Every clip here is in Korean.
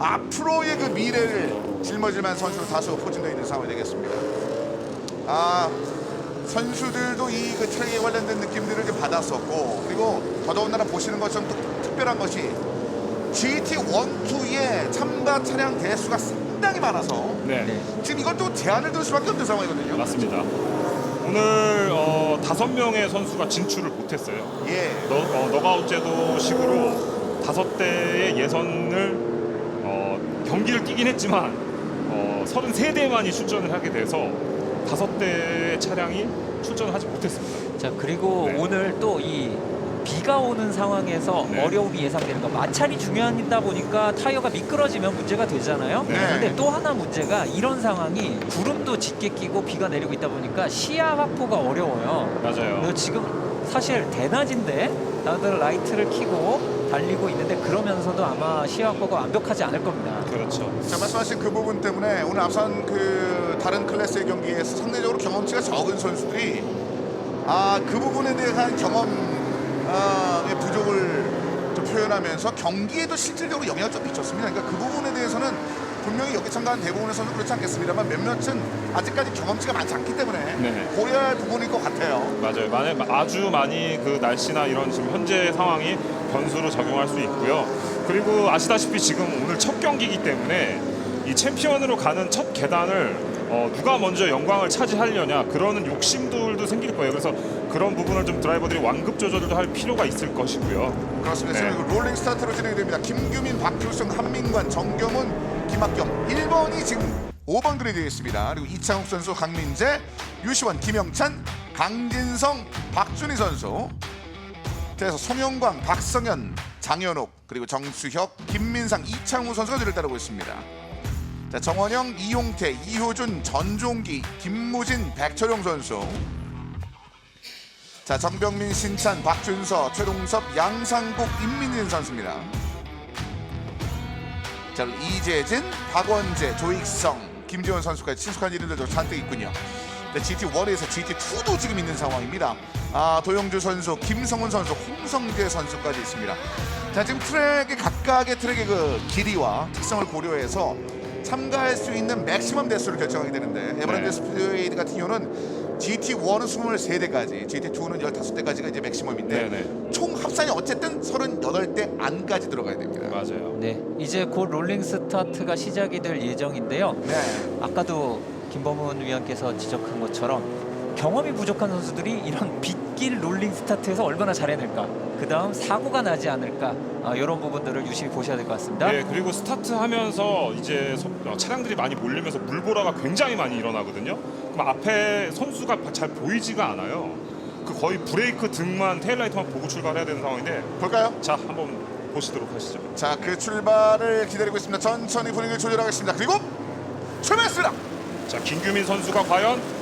앞으로의 그 미래를 짊어질 만한 선수로 다소 포진되어 있는 상황이 되겠습니다. 선수들도 이 그 트랙에 관련된 느낌들을 좀 받았었고, 그리고 더더군다나 보시는 것처럼 또 특별한 것이 GT1, 2의 참가 차량 대수가 상당히 많아서 지금 이것도 제한을 둘 수밖에 없는 상황이거든요. 맞습니다. 오늘 5명의 선수가 진출을 못했어요. 예. 너가웃 제도식으로 5대의 예선을 경기를 뛰긴 했지만 33대만이 출전을 하게 돼서 5대의 차량이 출전을 하지 못했습니다. 자, 그리고 오늘 또 이 비가 오는 상황에서 어려움이 예상되는 거, 마찰이 중요하다 보니까 타이어가 미끄러지면 문제가 되잖아요. 근데 또 하나 문제가 이런 상황이 구름도 짙게 끼고 비가 내리고 있다 보니까 시야 확보가 어려워요. 맞아요. 지금 사실 대낮인데 다들 라이트를 켜고 달리고 있는데 그러면서도 아마 시야 확보가 완벽하지 않을 겁니다. 그렇죠. 자, 말씀하신 그 부분 때문에 오늘 앞선 그 다른 클래스의 경기에서 상대적으로 경험치가 적은 선수들이 그 부분에 대한 경험 부족을 좀 표현하면서 경기에도 실질적으로 영향을 좀 미쳤습니다. 그러니까 그 부분에 대해서는 분명히 여기 참가한 대부분의 선수 그렇지 않겠습니다만 몇몇은 아직까지 경험치가 많지 않기 때문에 고려할 부분일 것 같아요. 맞아요. 만약 아주 많이 그 날씨나 이런 지금 현재 상황이 변수로 작용할 수 있고요. 그리고 아시다시피 지금 오늘 첫 경기이기 때문에 이 챔피언으로 가는 첫 계단을 누가 먼저 영광을 차지하려냐 그러는 욕심들도 생길 거예요. 그래서 그런 부분을 좀 드라이버들이 완급 조절도 할 필요가 있을 것이고요. 그렇습니다. 지금 롤링 스타트로 진행됩니다. 김규민, 박효성, 한민관, 정경훈, 김학겸 1번이 지금 5번들이 되어 있습니다. 그리고 이창욱 선수, 강민재, 유시원, 김영찬, 강진성, 박준희 선수, 그래서 송영광, 박성현, 장현옥, 그리고 정수혁, 김민상, 이창우 선수가 뒤를 따르고 있습니다. 자, 정원영, 이용태, 이효준, 전종기, 김무진, 백철용 선수. 자, 정병민, 신찬, 박준서, 최동섭, 양상국, 임민진 선수입니다. 자, 이재진, 박원재, 조익성, 김지원 선수까지 친숙한 이름들도 잔뜩 있군요. GT1에서 GT2도 지금 있는 상황입니다. 도영주 선수, 김성훈 선수, 홍성재 선수까지 있습니다. 자, 지금 트랙의 각각의 트랙의 그 길이와 특성을 고려해서 참가할 수 있는 맥시멈 대수를 결정하게 되는데, 에버랜드 스피드웨이 같은 경우는 GT1은 23대까지, GT2는 15대까지가 이제 맥시멈인데 총 합산이 어쨌든 38대 안까지 들어가야 됩니다. 맞아요. 네, 이제 곧 롤링 스타트가 시작이 될 예정인데요. 아까도 김범훈 위원께서 지적한 것처럼 경험이 부족한 선수들이 이런 빗길 롤링 스타트에서 얼마나 잘해낼까, 그 다음 사고가 나지 않을까, 이런 부분들을 유심히 보셔야 될 것 같습니다. 네, 그리고 스타트하면서 이제 차량들이 많이 몰리면서 물보라가 굉장히 많이 일어나거든요. 그럼 앞에 선수가 잘 보이지가 않아요. 그 거의 브레이크 등만 테일라이트만 보고 출발해야 되는 상황인데, 볼까요? 자, 한번 보시도록 하시죠. 자, 그 출발을 기다리고 있습니다. 천천히 분위기를 조절하겠습니다. 그리고 출발했습니다. 자, 김규민 선수가 과연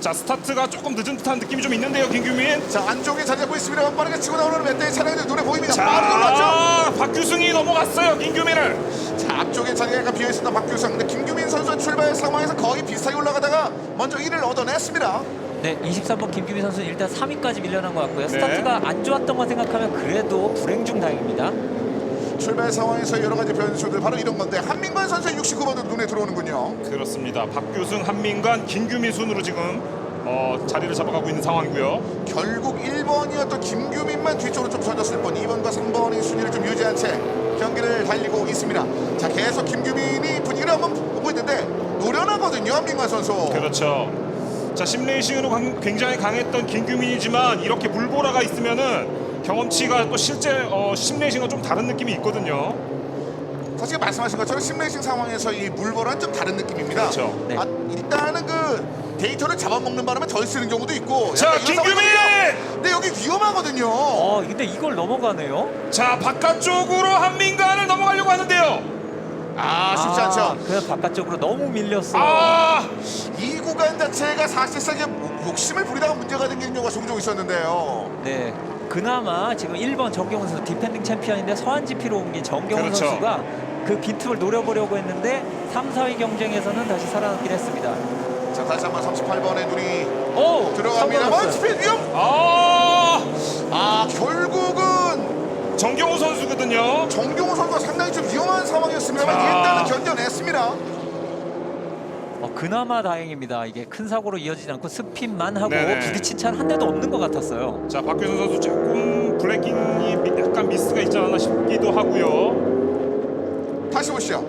스타트가 조금 늦은 듯한 느낌이 좀 있는데요, 김규민. 자, 안쪽에 자리 잡고 있습니다. 빠르게 치고 나오는 몇 대의 차량들 눈에 보입니다. 자, 빠르게 올랐죠. 박규승이 넘어갔어요, 김규민을. 자, 앞쪽에 자리가 약간 비어있었던 박규성. 근데 김규민 선수의 출발 상황에서 거의 비슷하게 올라가다가 먼저 1위를 얻어냈습니다. 네, 23번 김규민 선수는 일단 3위까지 밀려난 것 같고요. 스타트가 안 좋았던 거 생각하면 그래도 불행 중 다행입니다. 출발 상황에서 여러 가지 변수들, 바로 이런 건데 한민관 선수의 69번도 눈에 들어오는군요. 그렇습니다. 박규승, 한민관, 김규민 순으로 지금 자리를 잡아가고 있는 상황이고요. 결국 1번이었던 김규민만 뒤쪽으로 좀 젖었을 뿐 2번과 3번이 순위를 좀 유지한 채 경기를 달리고 있습니다. 자, 계속 김규민이 분위기를 한번 보고 있는데 노련하거든요, 한민관 선수. 그렇죠. 자, 심레이싱으로 굉장히 강했던 김규민이지만 이렇게 물보라가 있으면은 경험치가 또 실제 심레이싱과 좀 다른 느낌이 있거든요. 사실 말씀하신 것처럼 심레이싱 상황에서 이 물보라는 좀 다른 느낌입니다. 그렇죠. 네. 일단은 그 데이터를 잡아먹는 바람에 덜 쓰는 경우도 있고. 자, 김규민! 근데 여기 위험하거든요. 근데 이걸 넘어가네요. 자, 바깥쪽으로 한민관을 넘어가려고 하는데요. 쉽지 않죠. 그냥 바깥쪽으로 너무 밀렸어요. 이 구간 자체가 사실상 이게 욕심을 부리다가 문제가 생기는 경우가 종종 있었는데요. 네, 그나마 지금 1번 정경훈 선수 디펜딩 챔피언인데 서한 GP로 옮긴 정경훈 그렇죠. 선수가 그 빈틈을 노려보려고 했는데 3, 4위 경쟁에서는 다시 살아남긴 했습니다. 자, 다시 한번 38번의 눈이 들어갑니다. 성공했어요. 스피드 위험. 결국은 정경호 선수거든요. 정경호 선수가 상당히 좀 위험한 상황이었습니다만 자. 일단은 견뎌냈습니다. 그나마 다행입니다. 이게 큰 사고로 이어지지 않고 스핀만 하고 네네. 부딪힌 차는 한 대도 없는 것 같았어요. 자, 박규선 선수 조금 블래킹이 약간 미스가 있지 않았나 싶기도 하고요. 다시 보시죠.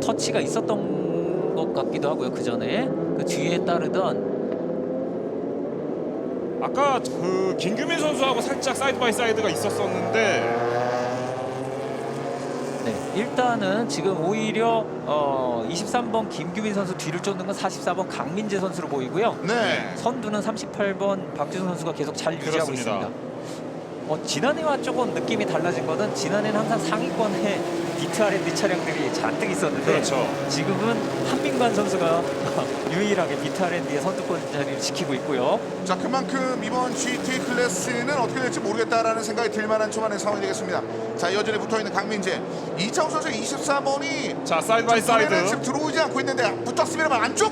터치가 있었던 것 같기도 하고요. 그 전에 그 뒤에 따르던 아까 그 김규민 선수하고 살짝 사이드 바이 사이드가 있었었는데 네, 일단은 지금 오히려 23번 김규민 선수 뒤를 쫓는 건 44번 강민재 선수로 보이고요. 네. 선두는 38번 박주성 선수가 계속 잘 유지하고 그렇습니다. 있습니다. 지난해와 조금 느낌이 달라진 것은 지난해는 항상 상위권에 비트&D 차량들이 잔뜩 있었는데 그렇죠. 지금은 한민관 선수가 유일하게 비트&D의 선두권 자리를 지키고 있고요. 자, 그만큼 이번 GT 클래스는 어떻게 될지 모르겠다라는 생각이 들 만한 초반의 상황이 되겠습니다. 자, 여전히 붙어있는 강민재. 이창호 선수 24번이 자, 사이드 바이 사이드. 지금 들어오지 않고 있는데 붙었습니다만 안쪽.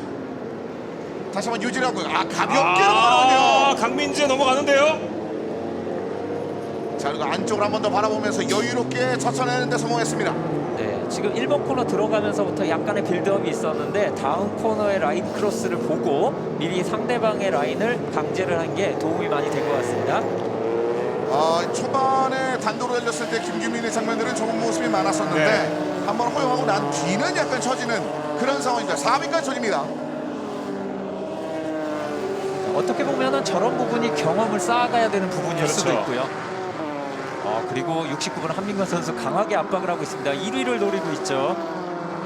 다시 한번 유지를 하고 가볍게 아, 넘어가는데요. 강민재 넘어가는데요. 자, 그리고 안쪽을 한 번 더 바라보면서 여유롭게 젖혀내는 데 성공했습니다. 네, 지금 1번 코너 들어가면서부터 약간의 빌드업이 있었는데 다음 코너의 라인 크로스를 보고 미리 상대방의 라인을 강제를 한 게 도움이 많이 된 것 같습니다. 초반에 단도로 달렸을 때 김규민의 장면들은 좋은 모습이 많았었는데 네. 한번 허용하고 난 뒤는 약간 처지는 그런 상황입니다. 4위까지 처집니다. 어떻게 보면은 저런 부분이 경험을 쌓아가야 되는 부분일 수도 그렇죠. 있고요. 그리고 69번 한민관 선수 강하게 압박을 하고 있습니다. 1위를 노리고 있죠.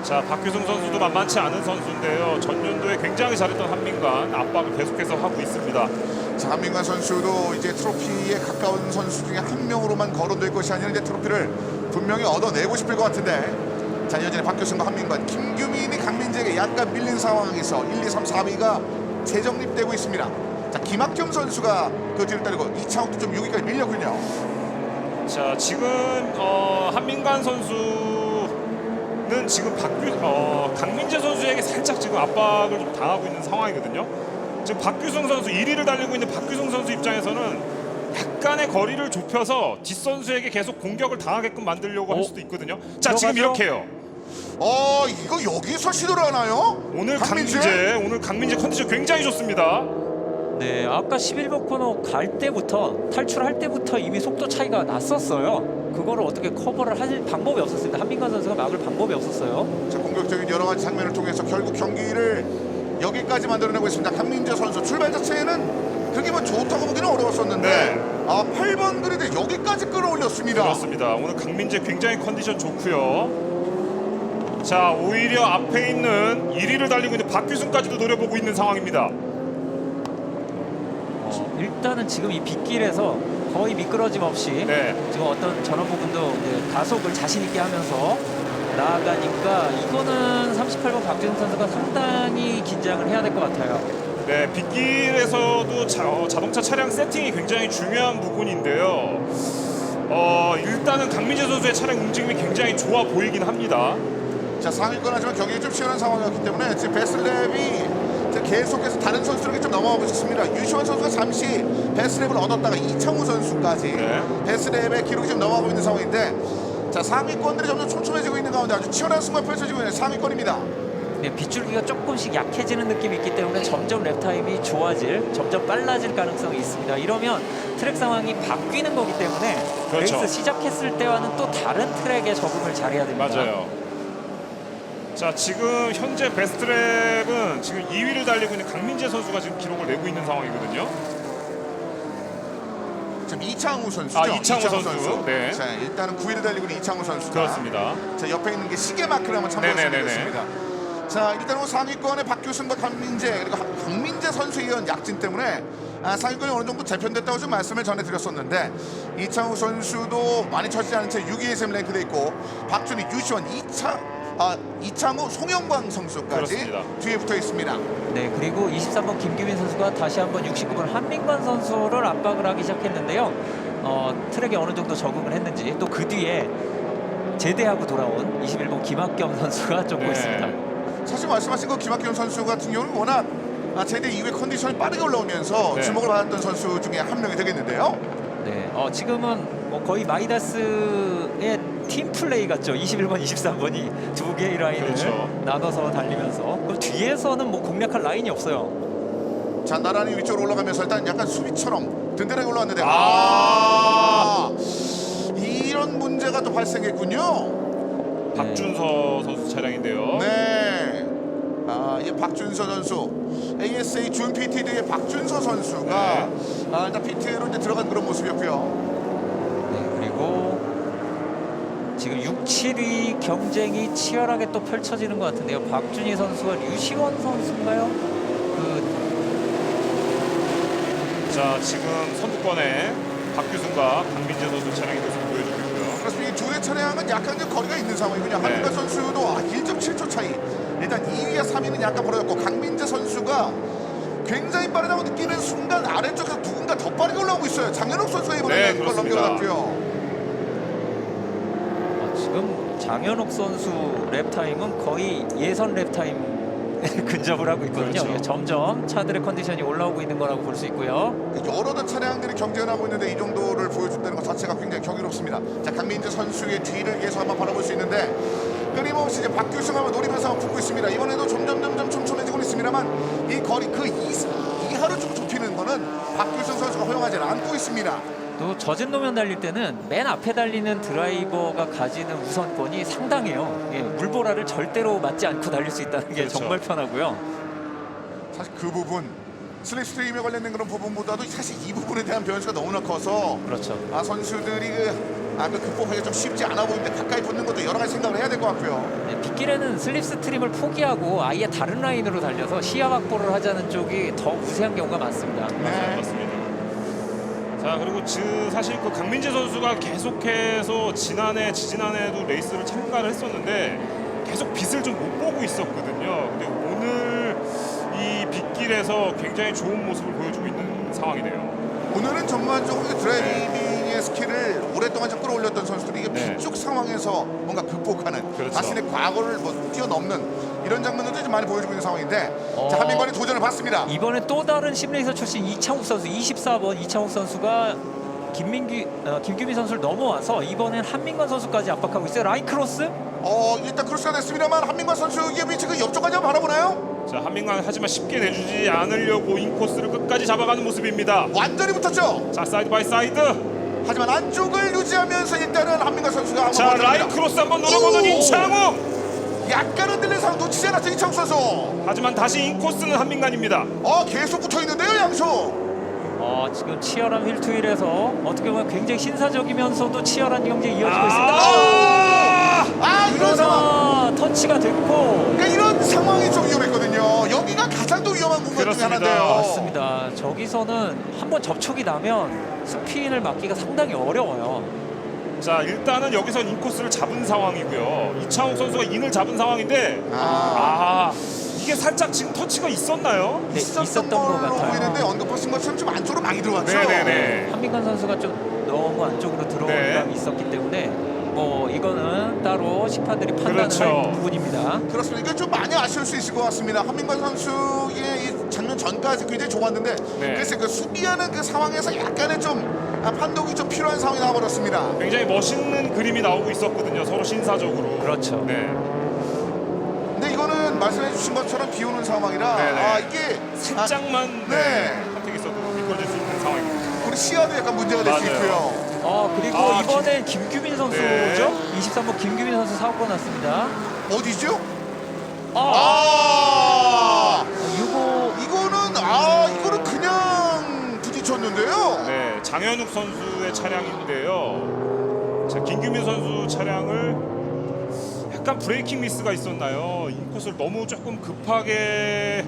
자, 박규승 선수도 만만치 않은 선수인데요. 전년도에 굉장히 잘했던 한민관 압박을 계속해서 하고 있습니다. 자, 한민관 선수도 이제 트로피에 가까운 선수 중에 한 명으로만 거론될 것이 아니라 이제 트로피를 분명히 얻어내고 싶을 것 같은데 자, 여전히 박규승과 한민관, 김규민이 강민재에게 약간 밀린 상황에서 1, 2, 3, 4위가 재정립되고 있습니다. 자, 김학겸 선수가 그 뒤를 따르고 이창욱도 좀 6위까지 밀렸군요. 자, 지금 한민관 선수는 지금 강민재 선수에게 살짝 지금 압박을 좀 당하고 있는 상황이거든요. 지금 박규성 선수 1위를 달리고 있는 박규성 선수 입장에서는 약간의 거리를 좁혀서 뒷 선수에게 계속 공격을 당하게끔 만들려고 할 수도 있거든요. 자, 지금 들어가죠? 이렇게요. 이거 여기서 시도를 하나요? 오늘 강민재 컨디션 굉장히 좋습니다. 네, 아까 11번 코너 갈 때부터 탈출할 때부터 이미 속도 차이가 났었어요. 그거를 어떻게 커버를 할 방법이 없었습니다. 한민관 선수가 막을 방법이 없었어요. 자, 공격적인 여러 가지 장면을 통해서 결국 경기를 여기까지 만들어내고 있습니다. 강민재 선수 출발 자체는 그렇게 뭐 좋다고 보기는 어려웠었는데 네. 8번 그리드 여기까지 끌어올렸습니다. 그렇습니다. 오늘 강민재 굉장히 컨디션 좋고요. 자, 오히려 앞에 있는 1위를 달리고 있는 박규승까지도 노려보고 있는 상황입니다. 일단은 지금 이 빗길에서 거의 미끄러짐 없이 네. 지금 어떤 전원 부분도 가속을 자신 있게 하면서 나아가니까 이거는 38번 박준성 선수가 상당히 긴장을 해야 될 것 같아요. 네, 빗길에서도 자동차 차량 세팅이 굉장히 중요한 부분인데요. 일단은 강민재 선수의 차량 움직임이 굉장히 좋아 보이긴 합니다. 자, 상위권 하지만 경기가 좀 치열한 상황이었기 때문에 지금 베스랩이 계속해서 다른 선수들에게 좀 넘어가고 있었습니다. 유시원 선수가 잠시 베스랩을 얻었다가 이창호 선수까지 네. 베스랩의 기록이 좀 넘어가고 있는 상황인데 자, 상위권들이 점점 촘촘해지고 있는 가운데 아주 치열한 승부가 펼쳐지고 있는 상위권입니다. 네, 빗줄기가 조금씩 약해지는 느낌이 있기 때문에 점점 랩 타임이 점점 빨라질 가능성이 있습니다. 이러면 트랙 상황이 바뀌는 거기 때문에 그렇죠. 레이스 시작했을 때와는 또 다른 트랙에 적응을 잘해야 됩니다. 맞아요. 자, 지금 현재 베스트랩은 지금 2위를 달리고 있는 강민재 선수가 지금 기록을 내고 있는 상황이거든요. 지금 이창우 선수죠. 이창우 선수. 네. 자, 일단은 9위를 달리고 있는 이창우 선수가 그렇습니다. 자, 옆에 있는 게 시계 마크를 한번 참고했으면 네네네네. 좋겠습니다. 자, 일단은 상위권의 박규승과 강민재 그리고 강민재 선수에 의한 약진 때문에 상위권이 어느 정도 재편됐다고 좀 말씀을 전해드렸었는데 이창우 선수도 많이 처지지 않은 채 6위에 지금 랭크돼 있고 박준희, 유시원, 이창우, 송영광 선수까지 그렇습니다. 뒤에 붙어 있습니다. 네, 그리고 23번 김규민 선수가 다시 한번 69번 한민관 선수를 압박을 하기 시작했는데요. 트랙에 어느 정도 적응을 했는지 또 그 뒤에 제대하고 돌아온 21번 김학겸 선수가 쫓고 있습니다. 사실 말씀하신 그 김학겸 선수 같은 경우는 워낙 제대 이후에 컨디션이 빠르게 올라오면서 네. 주목을 받았던 선수 중에 한 명이 되겠는데요. 네, 지금은 뭐 거의 마이다스의 팀 플레이 같죠. 21번, 23번이 두 개의 라인을 그렇죠. 나눠서 달리면서 그럼 뒤에서는 뭐 공략할 라인이 없어요. 자, 나란히 위쪽으로 올라가면서 일단 약간 수비처럼 든든하게 올라왔는데 이런 문제가 또 발생했군요. 박준서 선수 차량인데요. 네. 이 박준서 선수, ASA 준 PTD의 박준서 선수가 일단 PT로 이제 들어간 그런 모습이었고요. 네, 그리고 지금 6, 7위 경쟁이 치열하게 또 펼쳐지는 것 같은데요. 박준희 선수와 류시원 선수인가요? 자, 지금 선두권에 박규승과 강민재 선수 차량이 계속 보여주고 있고요. 그렇습니다. 이 두 대 차량은 약간 좀 거리가 있는 상황이군요. 네. 한민가 선수도 1.7초 차이. 일단 2위와 3위는 약간 벌어졌고 강민재 선수가 굉장히 빠르다고 느끼는 순간 아래쪽에서 누군가 더 빠르게 올라오고 있어요. 장현욱 선수가 이번에 네, 그걸 그렇습니다. 넘겨갔고요. 지금 장현욱 선수 랩 타임은 거의 예선 랩 타임 근접을 하고 있거든요. 그렇죠. 점점 차들의 컨디션이 올라오고 있는 거라고 볼 수 있고요. 여러 대 차량들이 경쟁을 하고 있는데 이 정도를 보여준다는 것 자체가 굉장히 경이롭습니다. 자, 강민재 선수의 뒤를 계속 한번 바라볼 수 있는데 끊임없이 이제 박규승 한번 노리면서 한번 붙고 있습니다. 이번에도 점점 촘촘해지고 있습니다만 이 거리 그 이하로 좀 좁히는 거는 박규승 선수가 허용하지 않고 있습니다. 또 젖은路面 달릴 때는 맨 앞에 달리는 드라이버가 가지는 우선권이 상당해요. 예, 물보라를 절대로 맞지 않고 달릴 수 있다는 게 그렇죠. 정말 편하고요. 사실 그 부분 슬립스트림에 관련된 그런 부분보다도 사실 이 부분에 대한 변수가 너무나 커서 그렇죠. 선수들이 그 극복하기가 좀 쉽지 않아 보이는데 가까이 붙는 것도 여러 가지 생각을 해야 될 것 같고요. 네, 빗길에는 슬립스트림을 포기하고 아예 다른 라인으로 달려서 시야 확보를 하자는 쪽이 더 우세한 경우가 많습니다. 네. 맞습니다. 자, 그리고 사실 그 강민재 선수가 계속해서 지지난해에도 레이스를 참가를 했었는데 계속 빛을 좀 못 보고 있었거든요. 근데 오늘 이 빗길에서 굉장히 좋은 모습을 보여주고 있는 상황이네요. 오늘은 전반적으로 드라이빙의 스킬을 오랫동안 좀 끌어올렸던 선수들이 이게 네. 비쪽 상황에서 뭔가 극복하는 그렇죠. 자신의 과거를 뛰어넘는 이런 장면들도 좀 많이 보여주고 있는 상황인데 자, 한민관이 도전을 받습니다. 이번에 또 다른 심레이서 출신 이창욱 선수 24번 이창욱 선수가 김규민 선수를 넘어와서 이번엔 한민관 선수까지 압박하고 있어요. 라인 크로스? 일단 크로스가 됐습니다만 한민관 선수의 위치가 옆쪽까지 한번 바라보나요? 자, 한민관 하지만 쉽게 내주지 않으려고 인코스를 끝까지 잡아가는 모습입니다. 완전히 붙었죠. 자, 사이드 바이 사이드. 하지만 안쪽을 유지하면서 일단은 한민관 선수가 한번 자, 라인 버텨냅니다. 크로스 한번 노려보는 오! 이창욱. 약간 흔들린 상황 놓치지 않았죠 이창욱 선수. 하지만 다시 인코스는 한민관입니다. 계속 붙어있는데요 양쪽. 지금 치열한 휠투일에서 어떻게 보면 굉장히 신사적이면서도 치열한 경쟁이 이어지고 있습니다. 이런 상황. 그러나 터치가 됐고 그러니까 이런 상황이 좀 위험했거든요. 여기가 가장 또 위험한 공간 중에 그렇습니다. 하나인데요. 맞습니다. 저기서는 한번 접촉이 나면 스핀을 막기가 상당히 어려워요. 자, 일단은 여기서 인코스를 잡은 상황이고요. 이창욱 선수가 인을 잡은 상황인데 이게 살짝 지금 터치가 있었나요? 네, 있었던 것 걸로 같아요. 보이는데 언급하신 것처럼 좀 안쪽으로 많이 들어왔죠. 네네네. 한민관 선수가 좀 너무 안쪽으로 들어온 네. 감이 있었기 때문에 뭐 이거는 따로 심판들이 판단을 그렇죠. 할 부분입니다. 그렇습니다. 이게 좀 많이 아쉬울 수 있을 것 같습니다. 한민관 선수의 이 장면 전까지 굉장히 좋았는데 그래서 그 수비하는 그 상황에서 약간의 좀 판독이 좀 필요한 상황이 나와버렸습니다. 굉장히 멋있는 그림이 나오고 있었거든요. 서로 신사적으로. 그렇죠. 네. 근데 이거는 말씀해주신 것처럼 비 오는 상황이라 네네. 이게 살짝만 선택이 있어도 미끄러질 수 있는 상황입니다. 우리 시야도 약간 문제가 될 수 맞아요. 있고요. 그리고 이번엔 김규민 선수죠? 네. 23번 김규민 선수 사고가 났습니다. 어디죠? 이거는 그냥 부딪혔는데요. 네, 장현욱 선수의 차량인데요. 자, 김규민 선수 차량을 약간 브레이킹 미스가 있었나요? 인코스를 너무 조금 급하게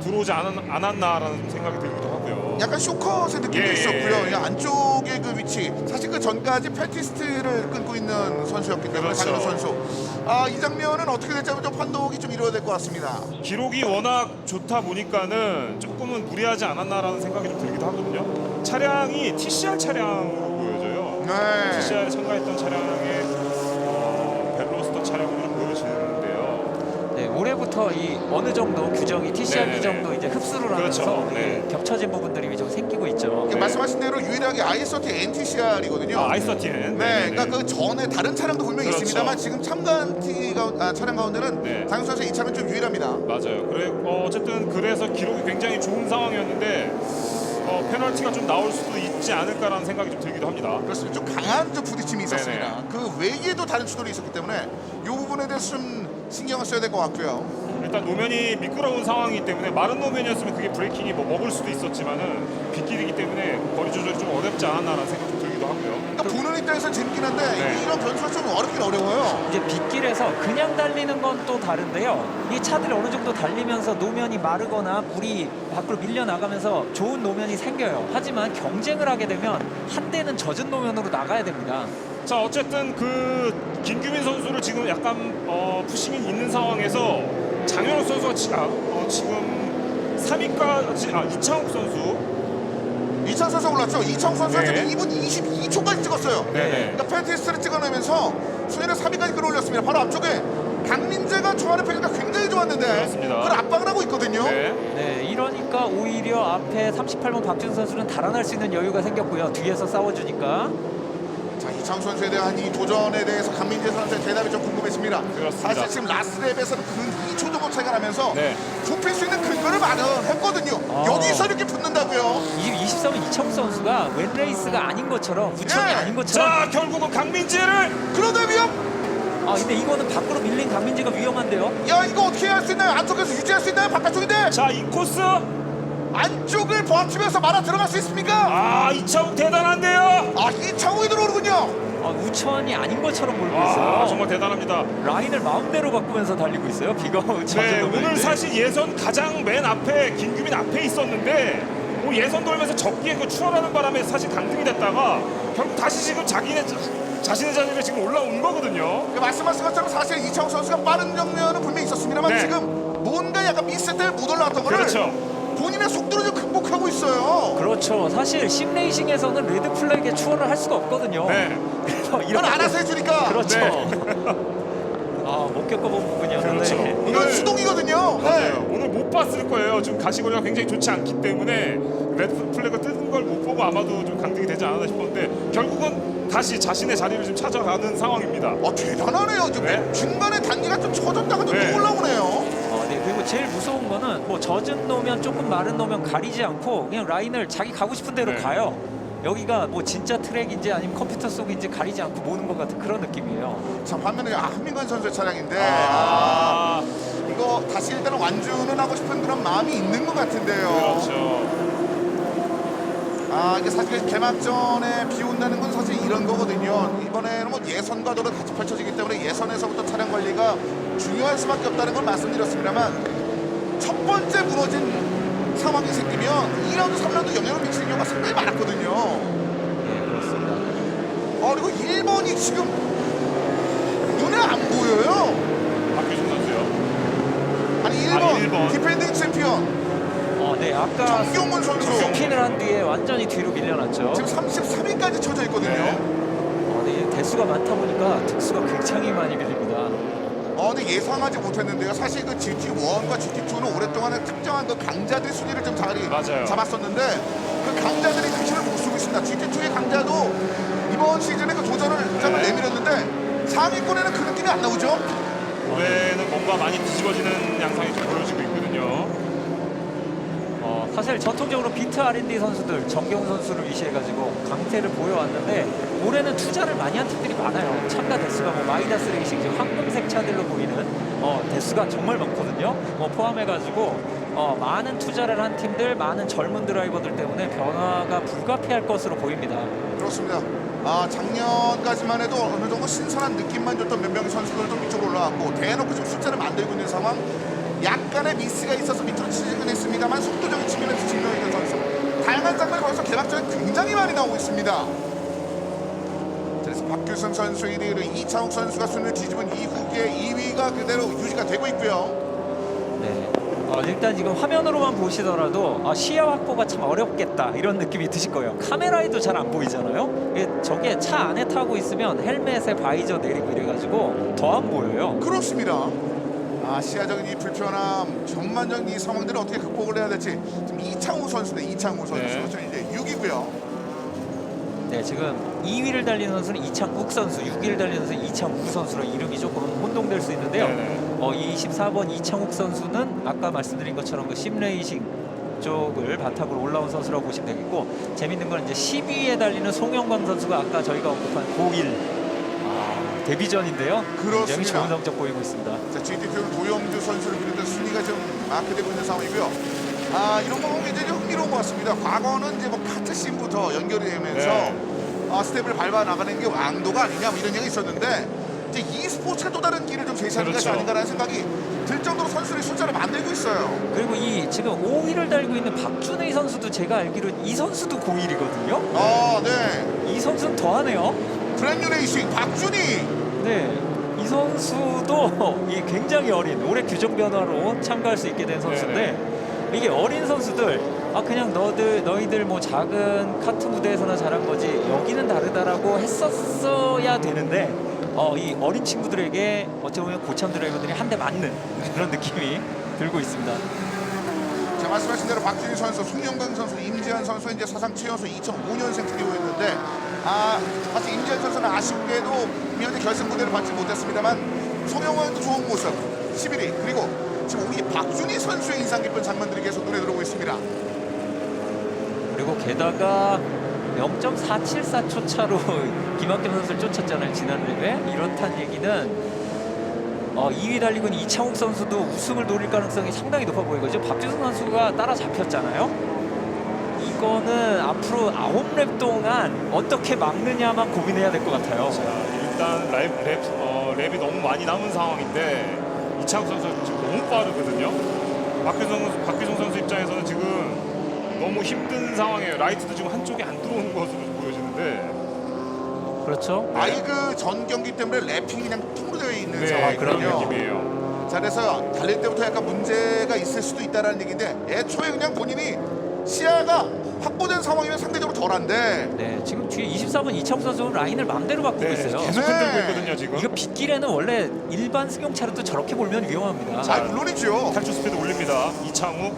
들어오지 않았나라는 생각이 들기도 하고요. 약간 쇼컷의 느낌도 예. 있었고요. 이 안쪽의 그 위치, 사실 그 전까지 패티스트를 끊고 있는 선수였기 때문에 그렇죠. 장현우 선수. 이 장면은 어떻게 될지 좀 판독이 좀 이루어야 될 것 같습니다. 기록이 워낙 좋다 보니까는 조금은 무리하지 않았나라는 생각이 좀 들기도 하거든요. 차량이 TCR 차량으로 보여져요. 네. TCR에 참가했던 차량의 벨로스터 차량으로 좀 보여지는데요. 네, 올해 올해부터 이 어느 정도 규정이 TCR 네네네. 규정도 이제 흡수를 그렇죠. 하면서 네. 겹쳐진 부분들이 좀 생기고 있죠. 이게 말씀하신 대로 유일하게 i30 NTCR이거든요. 아이서티는 네, 그러니까 그 전에 다른 차량도 분명히 그렇죠. 있습니다만 지금 참가한 차량 가운데는 네. 장윤 선수의 이 차는 좀 유일합니다. 맞아요. 그래 어쨌든 그래서 기록이 굉장히 좋은 상황이었는데 페널티가 좀 나올 수도 있지 않을까라는 생각이 좀 들기도 합니다. 그렇습니다. 좀 강한 좀 부딪힘이 있었습니다. 네네. 그 외에도 다른 추돌이 있었기 때문에 이 부분에 대해서 좀 신경을 써야 될 것 같고요. 일단 노면이 미끄러운 상황이기 때문에 마른 노면이었으면 그게 브레이킹이 뭐 먹을 수도 있었지만은 빗길이기 때문에 거리 조절이 좀 어렵지 않았나라는 생각이 좀 들기도 하고요. 그러니까 보는 입장에서 재밌긴 한데 네. 이런 변수가 좀 어렵긴 어려워요. 이제 빗길에서 그냥 달리는 건 또 다른데요. 이 차들이 어느 정도 달리면서 노면이 마르거나 물이 밖으로 밀려 나가면서 좋은 노면이 생겨요. 하지만 경쟁을 하게 되면 한 대는 젖은 노면으로 나가야 됩니다. 자 어쨌든 그 김규민 선수를 지금 약간 푸싱이 있는 상황에서 장현욱 선수가 지금 3위까지 이창욱 선수 이창 선수 올랐죠. 이창 선수가 네. 지금 2분 22초까지 찍었어요. 네네. 그러니까 펜티스트를 찍어내면서 순위를 3위까지 끌어올렸습니다. 바로 앞쪽에 강민재가 초반에 페이지가 굉장히 좋았는데 그렇습니다. 그걸 압박을 하고 있거든요. 네. 네, 이러니까 오히려 앞에 38번 박준 선수는 달아날 수 있는 여유가 생겼고요. 뒤에서 싸워주니까. 자, 이창 선수에 대한 이 도전에 대해서 강민재 선수의 대답이 좀 궁금했습니다. 그렇습니다. 사실 지금 라스트랩에서는 그 2초 정도 차이가 나면서 네. 좁힐 수 있는 근거를 마련했거든요. 여기서 이렇게 붙는다고요. 23번 이청우 선수가 웬 레이스가 아닌 것처럼 우천이 네. 아닌 것처럼. 자 결국은 강민재를 그런데 위험. 아 근데 이거는 밖으로 밀린 강민재가 위험한데요. 야, 이거 어떻게 할 수 있나요? 안쪽에서 유지할 수 있나요? 바깥쪽인데 자 이 코스 안쪽을 버티면서 말아 들어갈 수 있습니까? 아 이창욱 대단한데요. 아, 이창욱이 들어오는군요. 우천이 아닌 것처럼 몰고 아 있어요. 정말 대단합니다. 라인을 마음대로 바꾸면서 달리고 있어요. 비가 네, 오늘 사실 예선 가장 맨 앞에 김규민 앞에 있었는데 예선 돌면서 적기에 그 추월하는 바람에 사실 강등이 됐다가 결국 다시 지금 자신의 자리를 지금 올라온 거거든요. 그 말씀하신 것처럼 사실 이창욱 선수가 빠른 정면은 분명히 있었습니다만 네. 지금 뭔가 약간 미스 때문에 못 올라왔던 거를 그렇죠. 본인의 속도를 좀 극복하고 있어요. 그렇죠. 사실 심레이싱에서는 레드 플래그에 추월을 할 수가 없거든요. 네. 그래서 이건 알아서 해주니까. 그렇죠. 네. 못 겪어본 부분이었는데. 그렇죠. 이건 오늘- 수동이거든요. 맞아요. 오늘 못 봤을 거예요. 지금 가시거리가 굉장히 좋지 않기 때문에 레드 플래그 뜨는 걸 못 보고 아마도 좀 강등이 되지 않았나 싶었는데 결국은 다시 자신의 자리를 좀 찾아가는 상황입니다. 대단하네요. 지금 네. 중간에 단계가 좀 쳐졌다가도 네. 또 올라오네요. 네, 그리고 제일 무서운 거는 뭐 젖은 노면 조금 마른 노면 가리지 않고 그냥 라인을 자기 가고 싶은 대로 네. 가요. 여기가 뭐 진짜 트랙인지 아니면 컴퓨터 속인지 가리지 않고 모는 것 같은 그런 느낌이에요. 자, 반면에 한민관 선수의 차량인데 아, 이거 다시 일단은 완주는 하고 싶은 그런 마음이 있는 것 같은데요. 그렇죠. 이게 사실 개막전에 비 온다는 건 사실 이런 거거든요. 이번에는 뭐 예선과 도로 같이 펼쳐지기 때문에 예선에서부터 차량 관리가 중요할 수밖에 없다는 걸 말씀드렸습니다만 첫 번째 무너진 상황이 생기면 2라운드, 3라운드 영향을 미치는 경우가 상당히 많았거든요. 네, 그렇습니다. 그리고 1번이 지금 눈에 안 보여요. 박규준 선수요. 아니 1번, 1번. 디펜딩 챔피언 네, 아까 정경문 선수 스핀을 한 뒤에 완전히 뒤로 밀려났죠. 지금 33위까지 쳐져 있거든요. 네. 네, 대수가 많다 보니까 득수가 굉장히 많이 밀립니다. 근데 예상하지 못했는데요. 사실 그 GT1과 GT2는 오랫동안 특정한 그 강자들의 순위를 좀 자리 맞아요. 잡았었는데 그 강자들이 그 힘을 못 쓰고 있습니다. GT2의 강자도 이번 시즌에 그 도전을 짬을 네. 내밀었는데 상위권에는 그 느낌이 안 나오죠. 올해는 뭔가 많이 뒤집어지는 양상이 좀 보여지고 있거든요. 사실 전통적으로 비트 R&D 선수들 정경훈 선수를 위시해가지고 강세를 보여왔는데 올해는 투자를 많이 한 팀들이 많아요. 참가 대수가 뭐 마이다스 레이싱 지금 황금색 차들로 보이는 대수가 정말 많거든요. 포함해가지고 많은 투자를 한 팀들, 많은 젊은 드라이버들 때문에 변화가 불가피할 것으로 보입니다. 그렇습니다. 작년까지만 해도 어느 정도 신선한 느낌만 줬던 몇 명의 선수들도 밑으로 올라왔고 대놓고 지금 숫자를 만들고 있는 상황. 약간의 미스가 있어서 밑으로 치지는 했습니다만 속도적인 측면에서 증명했던 선수. 다양한 장면이 벌써 개막전에 굉장히 많이 나오고 있습니다. 그래서 박규성 선수 1위를 이창욱 선수가 순위를 뒤집은 이후에 2위가 그대로 유지가 되고 있고요. 네. 일단 지금 화면으로만 보시더라도 시야 확보가 참 어렵겠다 이런 느낌이 드실 거예요. 카메라에도 잘 안 보이잖아요. 저게 차 안에 타고 있으면 헬멧에 바이저 내리고 이래가지고 더 안 보여요. 그렇습니다. 시야적인 이 불편함, 전반적인 이 상황들을 어떻게 극복을 해야 될지 지금 이창우 선수네. 이창우 선수 네. 저 이제 6이고요. 네, 지금 2위를 달리는 선수는 이창국 선수, 6위를 달리는 선수는 이창우 선수로 이름이 조금 혼동될 수 있는데요. 네네. 24번 이창욱 선수는 아까 말씀드린 것처럼 그 심레이싱 쪽을 바탕으로 올라온 선수라고 보시면 되겠고, 재밌는 건 이제 10위에 달리는 송영광 선수가 아까 저희가 언급한 01 데뷔전인데요. 굉장히 그렇습니다. 좋은 성적 보이고 있습니다. 자, GT표는 도영주 선수를 비롯해 순위가 좀 마크되고 있는 상황이고요. 이런 거 보면 굉장히 좀 흥미로운 것 같습니다. 과거는 이제 뭐 카트씬부터 연결이 되면서 네. 스텝을 밟아 나가는 게 왕도가 아니냐 뭐 이런 얘기 있었는데, 이제 e스포츠가 또 다른 길을 좀 제시하는 것이 그렇죠. 아닌가라는 생각이 들 정도로 선수들이 숫자를 만들고 있어요. 그리고 이 지금 5위를 달고 있는 박준희 선수도 제가 알기로 이 선수도 01이거든요. 네. 이 선수는 더하네요. 브랜뉴 레이싱 박준희. 네, 이 선수도 이 굉장히 어린 올해 규정 변화로 참가할 수 있게 된 선수인데, 이게 어린 선수들 그냥 너희들 뭐 작은 카트 무대에서나 잘한 거지 여기는 다르다라고 했었어야 되는데 이 어린 친구들에게 어찌 보면 고참 드라이버들이 한 대 맞는 그런 느낌이 들고 있습니다. 자, 말씀하신 대로 박준희 선수, 송영광 선수, 임지한 선수 이제 사상 최연소 2005년생 트리오였는데, 사실 임지한 선수는 아쉽게도 미연의 결승 무대를 받지 못했습니다만 송영광도 좋은 모습 11위, 그리고 지금 우리 박준희 선수의 인상 깊은 장면들이 계속 눈에 들어오고 있습니다. 그리고 게다가 0.474초 차로 김학겸 선수를 쫓았잖아요, 지난 랩에. 이렇단 얘기는 2위 달리고 있는 이창욱 선수도 우승을 노릴 가능성이 상당히 높아 보이고, 지금 박주성 선수가 따라잡혔잖아요. 이거는 앞으로 9랩 동안 어떻게 막느냐만 고민해야 될 것 같아요. 자, 일단 랩이 너무 많이 남은 상황인데 이창욱 선수 지금 너무 빠르거든요. 박규성 선수 입장에서는 지금 너무 힘든 상황이에요. 라이트도 지금 한쪽에 안 들어오는 것으로 보여지는데. 그렇죠. 아이그 전 경기 때문에 랩핑이 그냥 통으로 되어 있는 네, 그런 상황이거든요. 느낌이에요. 자, 그래서 달릴 때부터 약간 문제가 있을 수도 있다는 얘기인데, 애초에 그냥 본인이 시야가 확보된 상황이면 상대적으로 덜한데, 네, 지금 뒤에 24번 이창욱 선수는 라인을 마음대로 바꾸고 네, 있어요. 계속 흔들고 있거든요 지금. 이거 빗길에는 원래 일반 승용차로도 저렇게 몰면 위험합니다. 자, 물론이죠. 탈출 스피드 올립니다. 이창욱.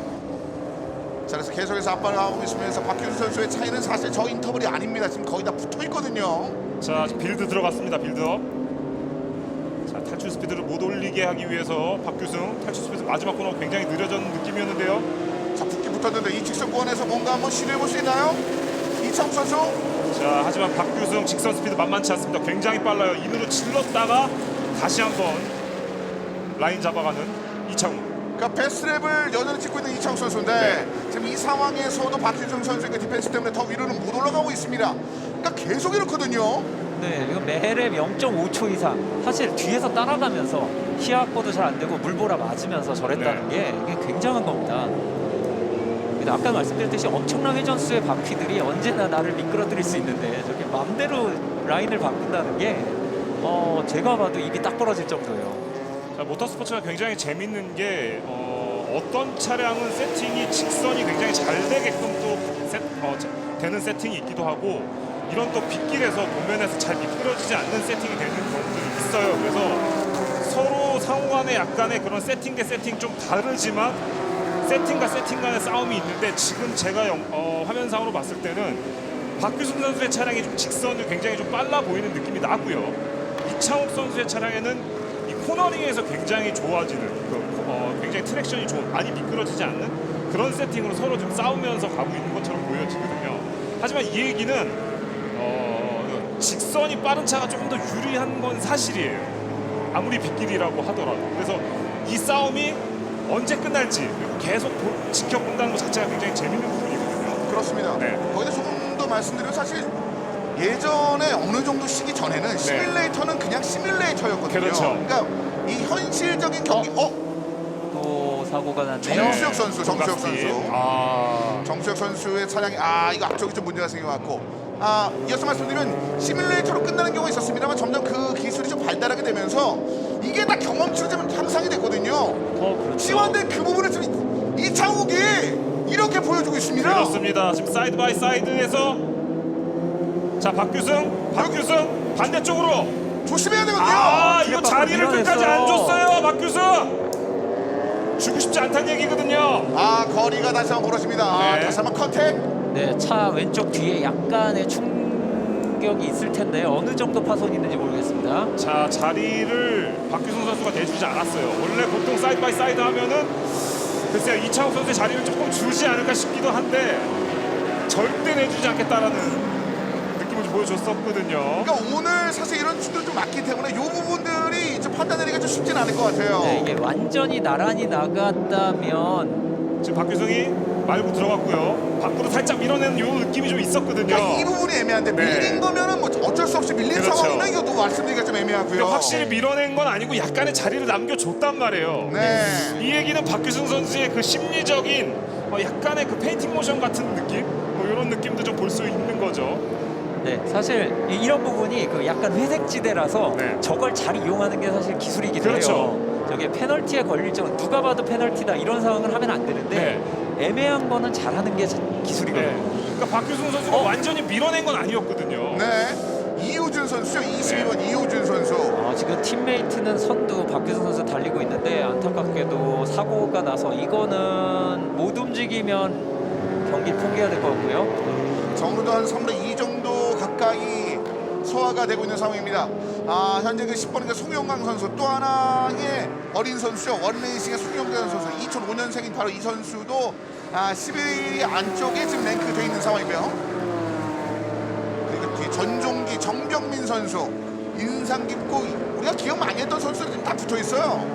자, 그래서 계속해서 앞발을 하고 있으면서 박규수 선수의 차이는 사실 저 인터벌이 아닙니다. 지금 거의 다 붙어 있거든요. 자, 빌드 들어갔습니다. 빌드업. 자, 탈출 스피드를 못 올리게 하기 위해서 박규승 탈출 스피드 마지막 코너 굉장히 느려졌는 느낌이었는데요. 자, 붙기 붙었는데 이 직선권에서 뭔가 한번 시도해 볼 수 있나요? 이창욱 선수. 자, 하지만 박규승 직선 스피드 만만치 않습니다. 굉장히 빨라요. 인으로 찔렀다가 다시 한번 라인 잡아가는 이창욱. 그러니까 베스트랩을 여전히 찍고 있는 이창욱 선수인데, 지금 이 상황에서도 박규승 선수의 디펜스 때문에 더 위로는 못 올라가고 있습니다. 그러니까 계속 이렇거든요. 네, 이거 매랩 0.5초 이상. 사실 뒤에서 따라가면서 시야 확보도 잘 안 되고 물보라 맞으면서 저랬다는 게 이게 굉장한 겁니다. 근데 아까 말씀드렸듯이 엄청난 회전수의 바퀴들이 언제나 나를 미끄러뜨릴 수 있는데 저렇게 마음대로 라인을 바꾼다는 게 제가 봐도 입이 딱 벌어질 정도예요. 자, 모터스포츠가 굉장히 재밌는 게 어떤 차량은 세팅이 직선이 굉장히 잘 되게끔 또 되는 세팅이 있기도 하고, 이런 또 빗길에서 도면에서 잘 미끄러지지 않는 세팅이 되는 경우들이 있어요. 그래서 서로 상호 간에 약간의 그런 세팅 대 세팅 좀 다르지만 세팅과 세팅 간의 싸움이 있는데, 지금 제가 화면상으로 봤을 때는 박규승 선수의 차량이 좀 직선이 굉장히 좀 빨라 보이는 느낌이 나고요. 이창욱 선수의 차량에는 이 코너링에서 굉장히 좋아지는 굉장히 트랙션이 좋은, 많이 미끄러지지 않는 그런 세팅으로 서로 좀 싸우면서 가고 있는 것처럼 보여지거든요. 하지만 이 얘기는 직선이 빠른 차가 조금 더 유리한 건 사실이에요. 아무리 빗길이라고 하더라도. 그래서 이 싸움이 언제 끝날지 그리고 계속 지켜본다는 것 자체가 굉장히 재밌는 부분이거든요. 그렇습니다. 네. 거기다 조금 더 말씀드리면, 사실 예전에 어느 정도 시기 전에는 시뮬레이터는 그냥 시뮬레이터였거든요. 그렇죠. 그러니까 이 현실적인 경기, 또 사고가 났네요. 정수혁 선수, 정수혁 선수. 아, 정수혁 선수의 차량이 이거 앞쪽에 좀 문제가 생겨갖고, 이어서 말씀드리면 시뮬레이터로 끝나는 경우가 있었습니다만 점점 그 기술이 좀 발달하게 되면서 이게 다 경험치로 좀 향상이 됐거든요. 그렇죠. 지원된 그 부분을 지금 이창욱이 이렇게 보여주고 있습니다. 그렇습니다. 지금 사이드 바이 사이드에서 자, 박규승 반대쪽으로. 조심해야 되거든요. 이거 자리를 밀어냈어요. 끝까지 안 줬어요, 박규승. 주고 싶지 않다는 얘기거든요. 아, 거리가 다시 한번 벌어집니다. 아, 네. 다시 한번 컨택. 네, 차 왼쪽 뒤에 약간의 충격이 있을 텐데 어느 정도 파손이 있는지 모르겠습니다. 자, 자리를 박규승 선수가 내주지 않았어요. 원래 보통 사이드 바이 사이드 하면은 글쎄요, 이창욱 선수의 자리를 조금 주지 않을까 싶기도 한데 절대 내주지 않겠다라는 느낌을 좀 보여줬었거든요. 그러니까 오늘 사실 이런 수도 좀 많기 때문에 이 부분들이 이제 판단 내리기가 좀 쉽진 않을 것 같아요. 네, 이게 완전히 나란히 나갔다면 지금 박규승이 말고 들어갔고요. 밖으로 살짝 밀어내는 요 느낌이 좀 있었거든요. 그러니까 이 부분이 애매한데 네. 밀린 거면은 뭐 어쩔 수 없이 밀린 그렇죠. 상황이면 이것도 말씀드리기가 좀 애매하고요. 그러니까 확실히 밀어낸 건 아니고 약간의 자리를 남겨줬단 말이에요. 네. 이 얘기는 박규승 선수의 그 심리적인 약간의 그 페인팅 모션 같은 느낌? 뭐 이런 느낌도 좀 볼 수 있는 거죠. 네, 사실 이런 부분이 그 약간 회색지대라서 네. 저걸 잘 이용하는 게 사실 기술이기도 그렇죠. 해요. 저게 페널티에 걸릴 정도 누가 봐도 페널티다 이런 상황을 하면 안 되는데 애매한 거는 잘하는 게 기술이거든요. 네. 그러니까 박규승 선수가 완전히 밀어낸 건 아니었거든요. 네. 이호준 선수죠. 22번 이호준 선수. 지금 팀메이트는 선두 박규승 선수 달리고 있는데 안타깝게도 사고가 나서 이거는 못 움직이면 경기 포기해야 될 것 같고요. 정우도 한 3분의 2 정도 가까이 소화가 되고 있는 상황입니다. 현재 그 10번인 송영강 선수 또 하나의 어린 선수죠. 원레이싱의 송영강 선수 2005년생인 바로 이 선수도 11위 안쪽에 지금 랭크되어 있는 상황이고요. 그리고 뒤 전종기 정병민 선수 인상 깊고 우리가 기억 많이 했던 선수들이 다 붙어 있어요.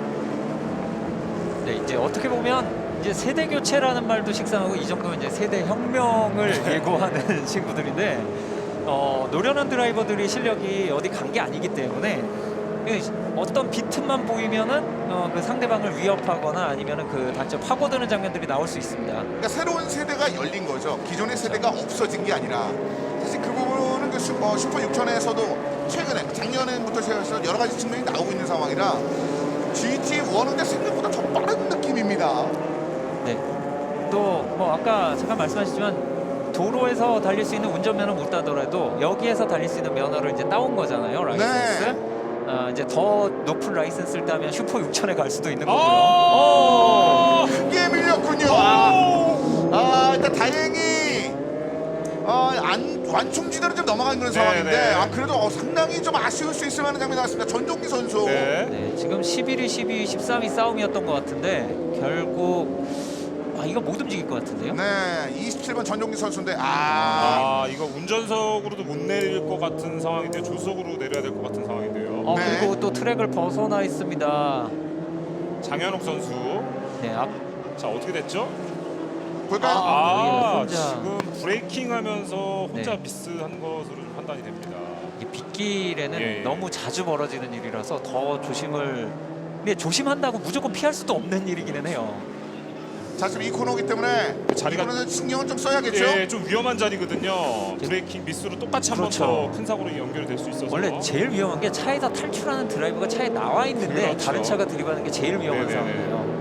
네, 이제 어떻게 보면 이제 세대 교체라는 말도 식상하고 이 정도면 이제 세대 혁명을 예고하는 친구들인데 노련한 드라이버들이 실력이 어디 간 게 아니기 때문에 어떤 비틈만 보이면은 그 상대방을 위협하거나 아니면은 그 단점 파고드는 장면들이 나올 수 있습니다. 그러니까 새로운 세대가 열린 거죠. 기존의 세대가 없어진 게 아니라 사실 그 부분은 그 슈퍼 6천에서도 최근에 작년부터 시작해서 여러 가지 측면이 나오고 있는 상황이라 GT1은 근데 생각보다 더 빠른 느낌입니다. 네. 또 뭐 아까 잠깐 말씀하셨지만 도로에서 달릴 수 있는 운전면허 못 따더라도 여기에서 달릴 수 있는 면허를 이제 따온 거잖아요. 라이센스. 네. 이제 더 높은 라이센스를 따면 슈퍼 6천에 갈 수도 있는 거고요. 크게 밀렸군요. 일단 다행히 완충지대로 좀 넘어가는 그런 상황인데 네. 그래도 상당히 좀 아쉬울 수 있을 만한 장면이 나왔습니다. 전종기 선수. 네, 지금 11위, 12위, 13위 싸움이었던 것 같은데 결국 이거 못 움직일 것 같은데요? 네, 27번 전종기 선수인데 이거 운전석으로도 못 내릴 것 같은 상황인데 조수석으로 내려야 될 것 같은 상황인데요. 네. 그리고 또 트랙을 벗어나 있습니다. 장현욱 선수. 네, 자, 어떻게 됐죠? 볼까요? 혼자. 지금 브레이킹 하면서 혼자 네. 미스한 것으로 좀 판단이 됩니다. 이 빗길에는 예. 너무 자주 벌어지는 일이라서 더 조심을. 근데 조심한다고 무조건 피할 수도 없는 일이기는 해요. 자, 지금 이 코너기 때문에 자리가 이거는 신경을 좀 써야겠죠. 예, 좀 위험한 자리거든요. 브레이킹 미스로 똑같이 한 번 그렇죠. 더 큰 사고로 연결이 될 수 있어서. 원래 제일 위험한 게 차에서 탈출하는 드라이버가 차에 나와 있는데 그렇죠. 다른 차가 들이받는 게 제일 위험한 네네네. 상황이에요.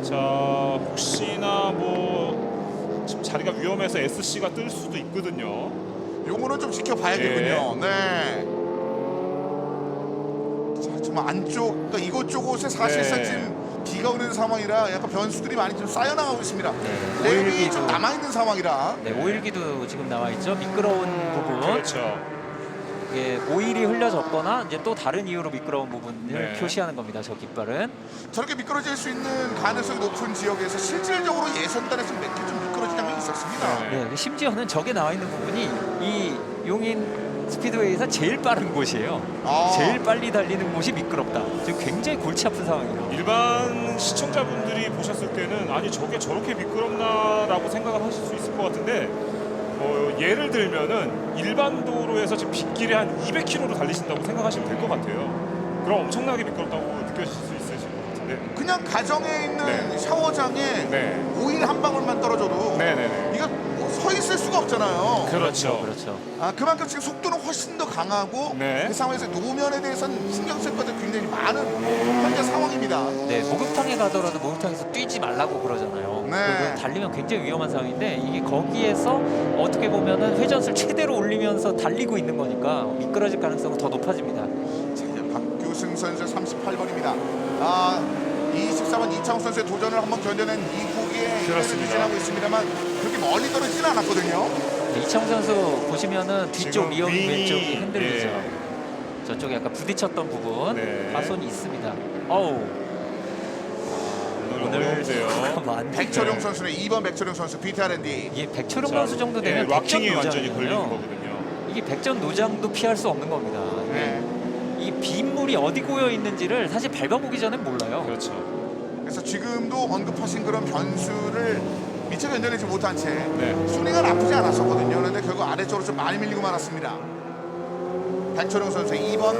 자, 혹시나 뭐 지금 자리가 위험해서 SC가 뜰 수도 있거든요. 요거는 좀 지켜봐야겠군요. 네. 자, 정말 안쪽, 그러니까 이곳저곳에 사실상 네. 지금 비가 오는 상황이라 약간 변수들이 많이 좀 쌓여나가고 있습니다. 네, 랩이 좀 남아있는 상황이라. 네, 오일기도 지금 나와 있죠. 미끄러운 부분. 그렇죠. 이게 오일이 흘려졌거나 이제 또 다른 이유로 미끄러운 부분을 네. 표시하는 겁니다. 저 깃발은. 저렇게 미끄러질 수 있는 가능성이 높은 지역에서 실질적으로 예선단에서 몇 개 좀 미끄러진 장면이 있었습니다. 네. 네, 심지어는 저게 나와 있는 부분이 이 용인 스피드웨이에서 제일 빠른 곳이에요. 제일 빨리 달리는 곳이 미끄럽다. 지금 굉장히 골치 아픈 상황이에요. 일반 시청자분들이 보셨을 때는 아니 저게 저렇게 미끄럽나라고 생각을 하실 수 있을 것 같은데 예를 들면은 일반 도로에서 지금 빗길에 한 200km로 달리신다고 생각하시면 될 것 같아요. 그럼 엄청나게 미끄럽다고 느껴질 수 있으실 것 같은데. 그냥 가정에 있는 네. 샤워장에 네. 오일 한 방울만 떨어져도 네네네. 이거 서 있을 수가 없잖아요. 그렇죠. 그렇죠. 그만큼 지금 속도는 훨씬 더 강하고 네. 그 상황에서 노면에 대해서는 신경 쓸 것들 굉장히 많은 현재 상황입니다. 네, 목욕탕에 가더라도 목욕탕에서 뛰지 말라고 그러잖아요. 네. 그리고 달리면 굉장히 위험한 상황인데 이게 거기에서 어떻게 보면은 회전수를 최대로 올리면서 달리고 있는 거니까 미끄러질 가능성은 더 높아집니다. 자, 이제 박규승 선수 38번입니다. 24 14번 이창욱 선수의 도전을 한번 견뎌낸 이후에 그렇습니다. 진행하고 있습니다만 그렇게 멀리 떨어지지는 않았거든요. 이창욱 선수 보시면은 뒤쪽 지금 위험 윙이, 왼쪽이 흔들리죠. 예. 저쪽에 약간 부딪혔던 부분 네. 파손이 있습니다. 어우 오늘 어려운데요. 많네요. 백철용 선수는 2번 백철용 선수 BTR&D. 이게 백철용 자, 선수 정도 되면 예, 락킹이 백전 완전히 노장이거든요. 걸리는 거거든요. 이게 백전 노장도 피할 수 없는 겁니다. 네. 이 빗물이 어디 고여 있는지를 사실 밟아보기 전에 몰라요. 그렇죠. 그래서 지금도 언급하신 그런 변수를 미처 견뎌내지 못한 채 네. 순위가 나쁘지 않았었거든요. 그런데 결국 아래쪽으로 좀 많이 밀리고 말았습니다. 백철용 선수의 2번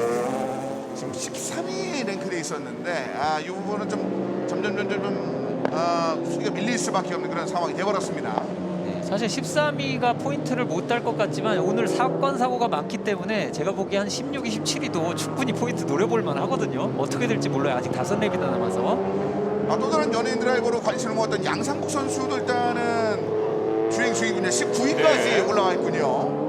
지금 13위 랭크돼 있었는데 이 부분은 좀 점점 순위가 밀릴 수밖에 없는 그런 상황이 되어버렸습니다. 네, 사실 13위가 포인트를 못 딸 것 같지만 오늘 사건 사고가 많기 때문에 제가 보기에 한 16위, 17위도 충분히 포인트 노려볼 만하거든요. 어떻게 될지 몰라요. 아직 5랩이나 남아서. 또 다른 연예인 드라이버로 관심을 모았던 양상국 선수도 일단은 주행 중이군요. 19위까지 네. 올라와 있군요.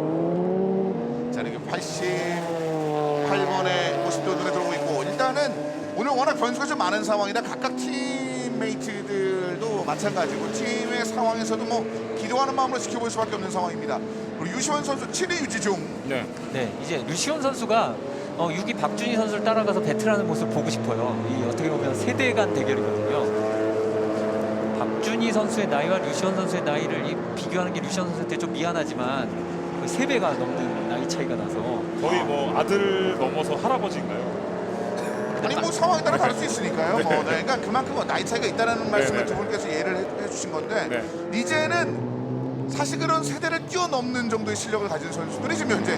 자, 이렇게 88번의 모습도 눈에 들어오고 있고 일단은 오늘 워낙 변수가 좀 많은 상황이라 각각 팀메이트들도 마찬가지고 팀의 상황에서도 뭐 기도하는 마음으로 지켜볼 수밖에 없는 상황입니다. 그리고 유시원 선수 7위 유지 중. 네. 네, 이제 류시원 선수가 6위 박준희 선수를 따라가서 배틀하는 모습을 보고 싶어요. 이 어떻게 보면 세대 간 대결이거든요. 박준희 선수의 나이와 류시원 선수의 나이를 비교하는 게 류시원 선수한테 좀 미안하지만 거의 3배가 넘는 나이 차이가 나서 거의 뭐 아들 넘어서 할아버지인가요? 아니 뭐 상황에 따라 다를 수 있으니까요. 뭐, 네. 그러니까 그만큼 나이 차이가 있다는 말씀을 네. 두 분께서 예를 해주신 건데 네. 이제는 사실 그런 세대를 뛰어넘는 정도의 실력을 가진 선수들이 지금 현재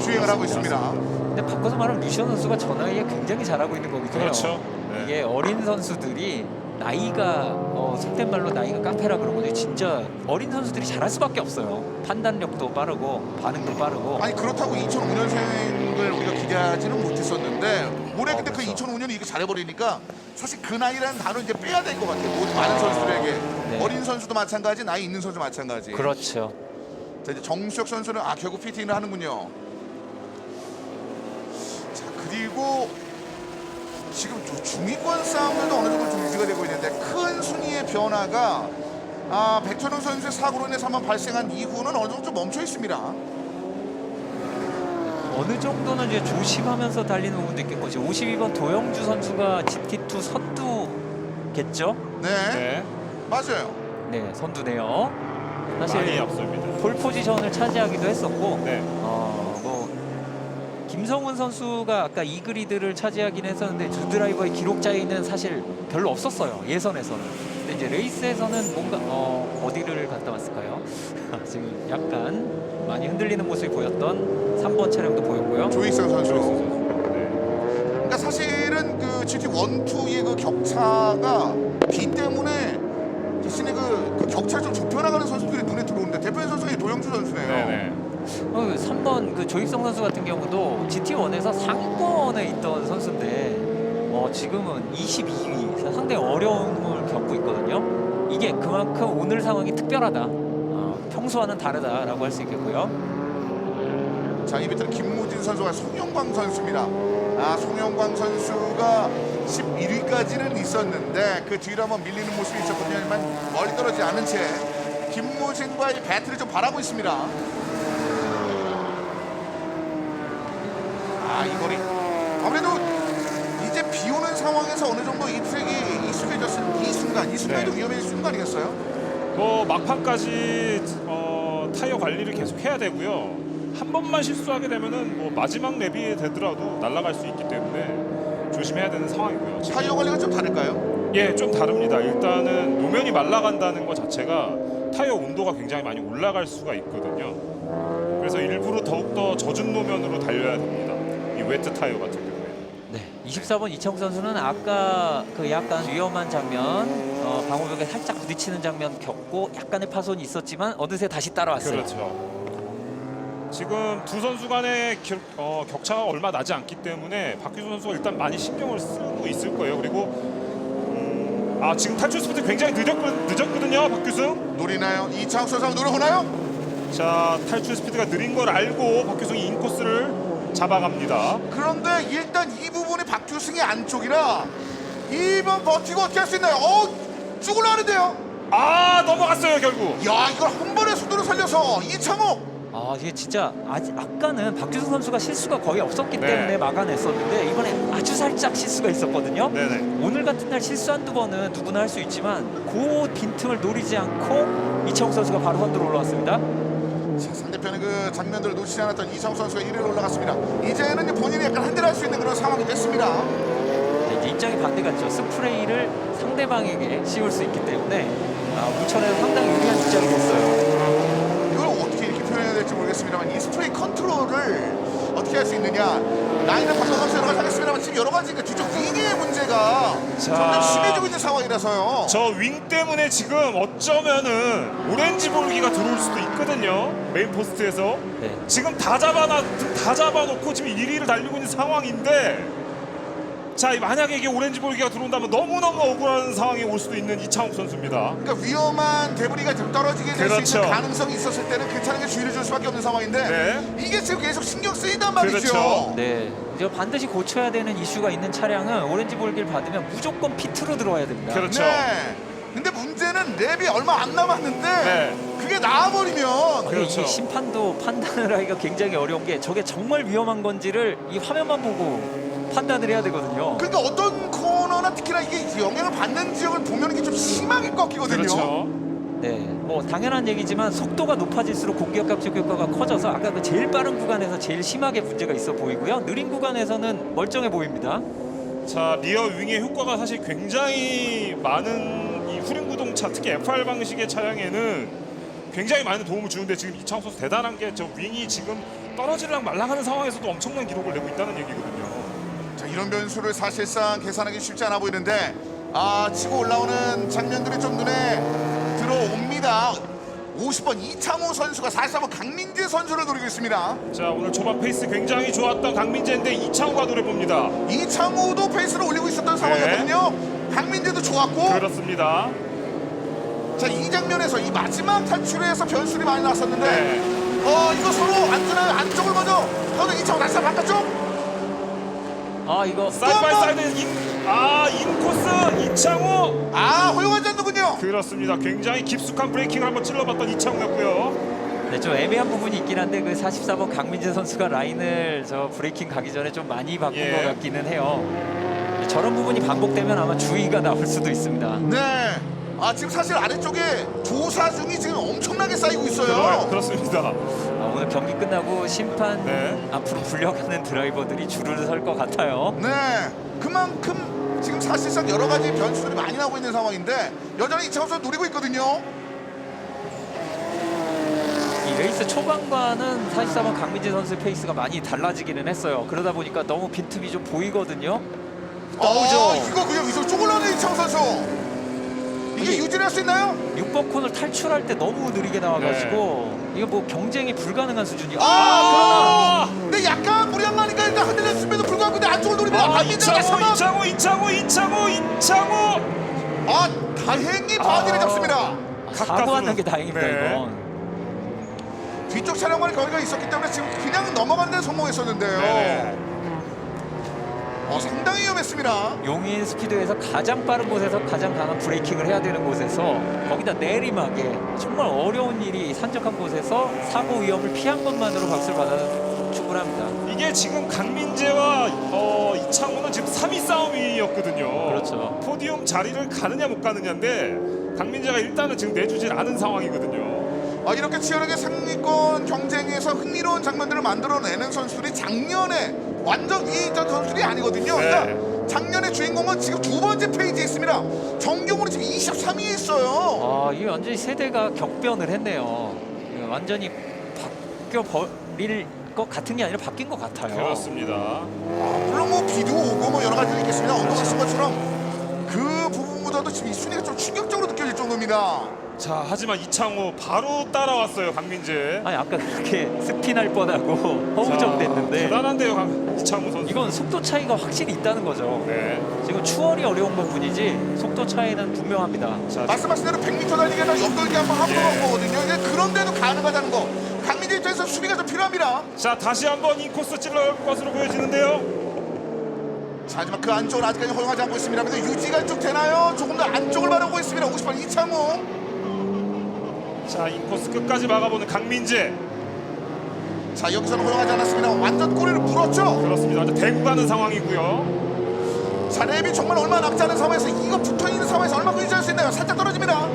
주행을 하고 있습니다. 근데 바꿔서 말하면 류시원 선수가 저 나이에 굉장히 잘하고 있는 거거든요. 그렇죠. 네. 이게 어린 선수들이 나이가 속된 말로 나이가 깡패라 그러거든요. 진짜 어린 선수들이 잘할 수밖에 없어요. 판단력도 빠르고 반응도 빠르고. 아니 그렇다고 2005년생을 우리가 기대하지는 못했었는데 올해 근데 그 2005년이 이렇게 잘해버리니까 사실 그 나이라는 단어 이제 빼야 될 것 같아요. 모든 많은 선수들에게 네. 어린 선수도 마찬가지, 나이 있는 선수 마찬가지. 그렇죠. 자, 이제 정수혁 선수는 결국 PT는 하는군요. 자, 그리고 지금 중위권 싸움들도 어느 정도 좀 유지가 되고 있는데 큰 순위의 변화가 백철용 선수의 사고로 인해서 한번 발생한 이후는 어느 정도 좀 멈춰 있습니다. 어느 정도는 이제 조심하면서 달리는 부분도 있겠고 52번 도영주 선수가 GT2 선두겠죠? 네, 네. 맞아요. 네, 선두네요. 많이 사실 앞섭니다. 폴 포지션을 차지하기도 했었고 네. 뭐 김성훈 선수가 아까 이그리드를 차지하긴 했었는데 두 드라이버의 기록 차이는 사실 별로 없었어요. 예선에서는. 근데 이제 레이스에서는 뭔가 어디를 갔다 왔을까요? 지금 약간 많이 흔들리는 모습이 보였던 3번 차량도 보였고요. 조익성 선수. 네. 그러니까 사실은 그 GT1, 2의 그 격차가 비 때문에 자신의 그 격차를 좀 좁혀나가는 선수들이 눈에 들어오는데 대표인 선수가 도영주 선수네요. 네네. 3번 그 조익성 선수 같은 경우도 GT1에서 상위권에 있던 선수인데 지금은 22위 상당히 어려움을 겪고 있거든요. 이게 그만큼 오늘 상황이 특별하다. 평소와는 다르다라고 할 수 있겠고요. 자, 이 밑에는 김무진 선수와 송영광 선수입니다. 송영광 선수가 11위까지는 있었는데 그 뒤로 한번 밀리는 모습이 있었거든요. 하지만 멀리 떨어지지 않은 채 김무진과의 배틀을 좀 바라고 있습니다. 이 거리. 아무래도 이제 비 오는 상황에서 어느 정도 이 트랙이 익숙해졌을 이 순간이 네. 위험해질 순간이겠어요? 뭐 막판까지 타이어 관리를 계속 해야 되고요. 한 번만 실수하게 되면은 뭐 마지막 랩이 되더라도 날아갈 수 있기 때문에 조심해야 되는 상황이고요. 지금. 타이어 관리가 좀 다를까요? 예, 좀 다릅니다. 일단은 노면이 말라간다는 것 자체가 타이어 온도가 굉장히 많이 올라갈 수가 있거든요. 그래서 일부러 더욱더 젖은 노면으로 달려야 됩니다. 이 웨트 타이어 같은 경우에. 네, 24번 이창욱 선수는 아까 그 약간 위험한 장면, 방어벽에 살짝 부딪히는 장면 겪고 약간의 파손이 있었지만 어느새 다시 따라왔어요. 그렇죠. 지금 두 선수 간의 격차가 얼마 나지 않기 때문에 박규수 선수가 일단 많이 신경을 쓰고 있을 거예요. 그리고 지금 탈출 스피드 굉장히 늦었거든요. 박규수. 노리나요? 이창욱 선수 한번 노려보나요? 자, 탈출 스피드가 느린 걸 알고 박규승이 인코스를 잡아갑니다. 그런데 일단 이 부분이 박규승의 안쪽이라 2번 버티고 어떻게 할 수 있나요? 쭉 올라가는데요. 아, 넘어갔어요 결국. 야, 이걸 한 번에 속도로 살려서 이창호. 아 이게 진짜 아까는 박주성 선수가 실수가 거의 없었기 네. 때문에 막아냈었는데 이번에 아주 살짝 실수가 있었거든요. 네네. 오늘 같은 날 실수 한두 번은 누구나 할 수 있지만 그 빈틈을 노리지 않고 이창욱 선수가 바로 선두로 올라왔습니다. 자, 상대편의 그 장면들을 놓치지 않았던 이창호 선수가 1위로 올라갔습니다. 이제는 이제 본인이 약간 한대를 할 수 있는 그런 상황이 됐습니다. 네, 이제 입장이 반대같죠. 스프레이를 상대방에게 씌울 수 있기 때문에 무천에서 상당히 유리한 입장이 됐어요. 이걸 어떻게 이렇게 표현해야 될지 모르겠습니다만 이 스프레이 컨트롤을 어떻게 할 수 있느냐, 라인을 바꿔가면서 여러 가지 하겠습니다만 지금 여러 가지 그 뒤쪽 윙의 문제가 점점 심해지고 있는 상황이라서요. 저 윙 때문에 지금 어쩌면은 오렌지 볼기가 들어올 수도 있거든요. 메인 포스트에서. 네. 지금 다 잡아놓고 지금 1위를 달리고 있는 상황인데, 자, 만약에 이게 오렌지 볼기가 들어온다면 너무너무 억울한 상황이 올 수도 있는 이창욱 선수입니다. 그러니까 위험한 데브리가 좀 떨어지게 될 수 그렇죠. 있는 가능성이 있었을 때는 괜찮은 게 주의를 줄 수밖에 없는 상황인데 네. 이게 지금 계속 신경 쓰인단 말이죠. 그렇죠. 네, 이제 반드시 고쳐야 되는 이슈가 있는 차량은 오렌지 볼기를 받으면 무조건 피트로 들어와야 됩니다. 그렇죠. 네. 근데 문제는 랩이 얼마 안 남았는데 네. 그게 나와버리면 그렇죠. 이 심판도 판단을 하기가 굉장히 어려운 게 저게 정말 위험한 건지를 이 화면만 보고 판단을 해야 되거든요. 그러니까 어떤 코너나 특히나 이게 영향을 받는 지역을 보면 이게 좀 심하게 꺾이거든요. 그렇죠. 네, 뭐 당연한 얘기지만 속도가 높아질수록 공기압축 효과가 커져서 아까 그 제일 빠른 구간에서 제일 심하게 문제가 있어 보이고요. 느린 구간에서는 멀쩡해 보입니다. 자, 리어 윙의 효과가 사실 굉장히 많은 이 후륜구동차, 특히 FR 방식의 차량에는 굉장히 많은 도움을 주는데, 지금 이창욱 선수 대단한 게 저 윙이 지금 떨어지려고 말랑하는 상황에서도 엄청난 기록을 내고 있다는 얘기거든요. 자, 이런 변수를 사실상 계산하기 쉽지 않아 보이는데 치고 올라오는 장면들이 좀 눈에 들어옵니다. 50번 이창호 선수가 43번 강민재 선수를 노리고 있습니다. 자, 오늘 초반 페이스 굉장히 좋았던 강민재인데 이창호가 노려봅니다. 이창호도 페이스를 올리고 있었던 상황이거든요. 강민재도 좋았고. 그렇습니다. 자, 이 장면에서 이 마지막 탈출에서 변수들이 많이 나왔었는데 네. 이거 서로 안쪽을 먼저 이창호 다시 한번 바깥쪽. 이거 사이드 바이 사이드 인코스 이창호. 허용하지 않는군요. 그렇습니다. 굉장히 깊숙한 브레이킹을 한번 찔러봤던 이창호였고요. 네, 좀 애매한 부분이 있긴 한데 그 44번 강민재 선수가 라인을 저 브레이킹 가기 전에 좀 많이 바꾼 예. 것 같기는 해요. 저런 부분이 반복되면 아마 주의가 나올 수도 있습니다. 네. 지금 사실 아래쪽에 조사 중이 지금 엄청나게 쌓이고 있어요. 그렇습니다. 오늘 경기 끝나고 심판 네. 앞으로 불려가는 드라이버들이 줄을 설 것 같아요. 네. 그만큼 지금 사실상 여러 가지 변수들이 많이 나오고 있는 상황인데 여전히 이창호 선수 노리고 있거든요. 이 레이스 초반과는 44번 강민재 선수의 페이스가 많이 달라지기는 했어요. 그러다 보니까 너무 빈틈이 좀 보이거든요. 이거 그냥 위로 쪼글라는 이창호 선수. 이게 유지를 할 수 있나요? 6번 코너를 탈출할 때 너무 느리게 나와가지고 이거 뭐 경쟁이 불가능한 수준이에요. 그러나 근데 약간 무리한 거 아닌가 일단 흔들렸음에도 불구하고 근데 안쪽을 노립니다. 강민재가 이창호. 다행히 바디를 잡습니다. 사고 안 난 게 다행입니다. 네. 이건. 뒤쪽 차량과의 거리가 있었기 때문에 지금 그냥 넘어가는 데 성공했었는데요. 네. 상당히 위험했습니다. 용인 스피드에서 가장 빠른 곳에서 가장 강한 브레이킹을 해야 되는 곳에서 거기다 내리막에 정말 어려운 일이 산적한 곳에서 사고 위험을 피한 것만으로 박수를 받아도 충분합니다. 이게 지금 강민재와 이창호는 지금 3위 싸움이었거든요. 그렇죠. 포디움 자리를 가느냐 못 가느냐인데 강민재가 일단은 지금 내주질 않은 상황이거든요. 이렇게 치열하게 상위권 경쟁에서 흥미로운 장면들을 만들어내는 선수들이 작년에 완전 위에 있던 선수들이 아니거든요. 네. 그러니까 작년의 주인공은 지금 두 번째 페이지에 있습니다. 정경훈이 지금 23위에 있어요. 이게 완전히 세대가 격변을 했네요. 완전히 바뀌어 버릴 것 같은 게 아니라 바뀐 것 같아요. 그렇습니다. 물론 뭐 비도 오고 뭐 여러 가지 있겠습니다. 언더하신 것처럼 그 부분보다도 지금 이 순위가 좀 충격적으로 느껴질 정도입니다. 자, 하지만 이창호 바로 따라왔어요, 강민재. 아까 그렇게 스피날 뻔하고 허우적됐는데 대단한데요, 이창호 선수. 이건 속도 차이가 확실히 있다는 거죠. 네. 지금 추월이 어려운 것뿐이지 속도 차이는 분명합니다. 자, 말씀하신 대로 100m 달리기 하다 옆돌기 한번 하고 간 거거든요. 이제 그런데도 가능하다는 거. 강민재 입장에서 수비가 좀 필요합니다. 자, 다시 한번 인코스 찔러 것으로 보여지는데요. 자, 하지만 그 안쪽은 아직까지 허용하지 않고 있습니다. 근데 유지가 쭉 되나요? 조금 더 안쪽을 바라보고 있습니다. 50번 이창호. 자, 이 코스 끝까지 막아보는 강민재. 자, 여기서는 허용하지 않았습니다. 완전 꼬리를 물었죠. 그렇습니다. 완전 대구 가는 상황이고요. 자, 랩이 정말 얼마 남지 않은 상황에서 이거 붙어있는 상황에서 얼마큼 유지할 수 있나요? 살짝 떨어집니다.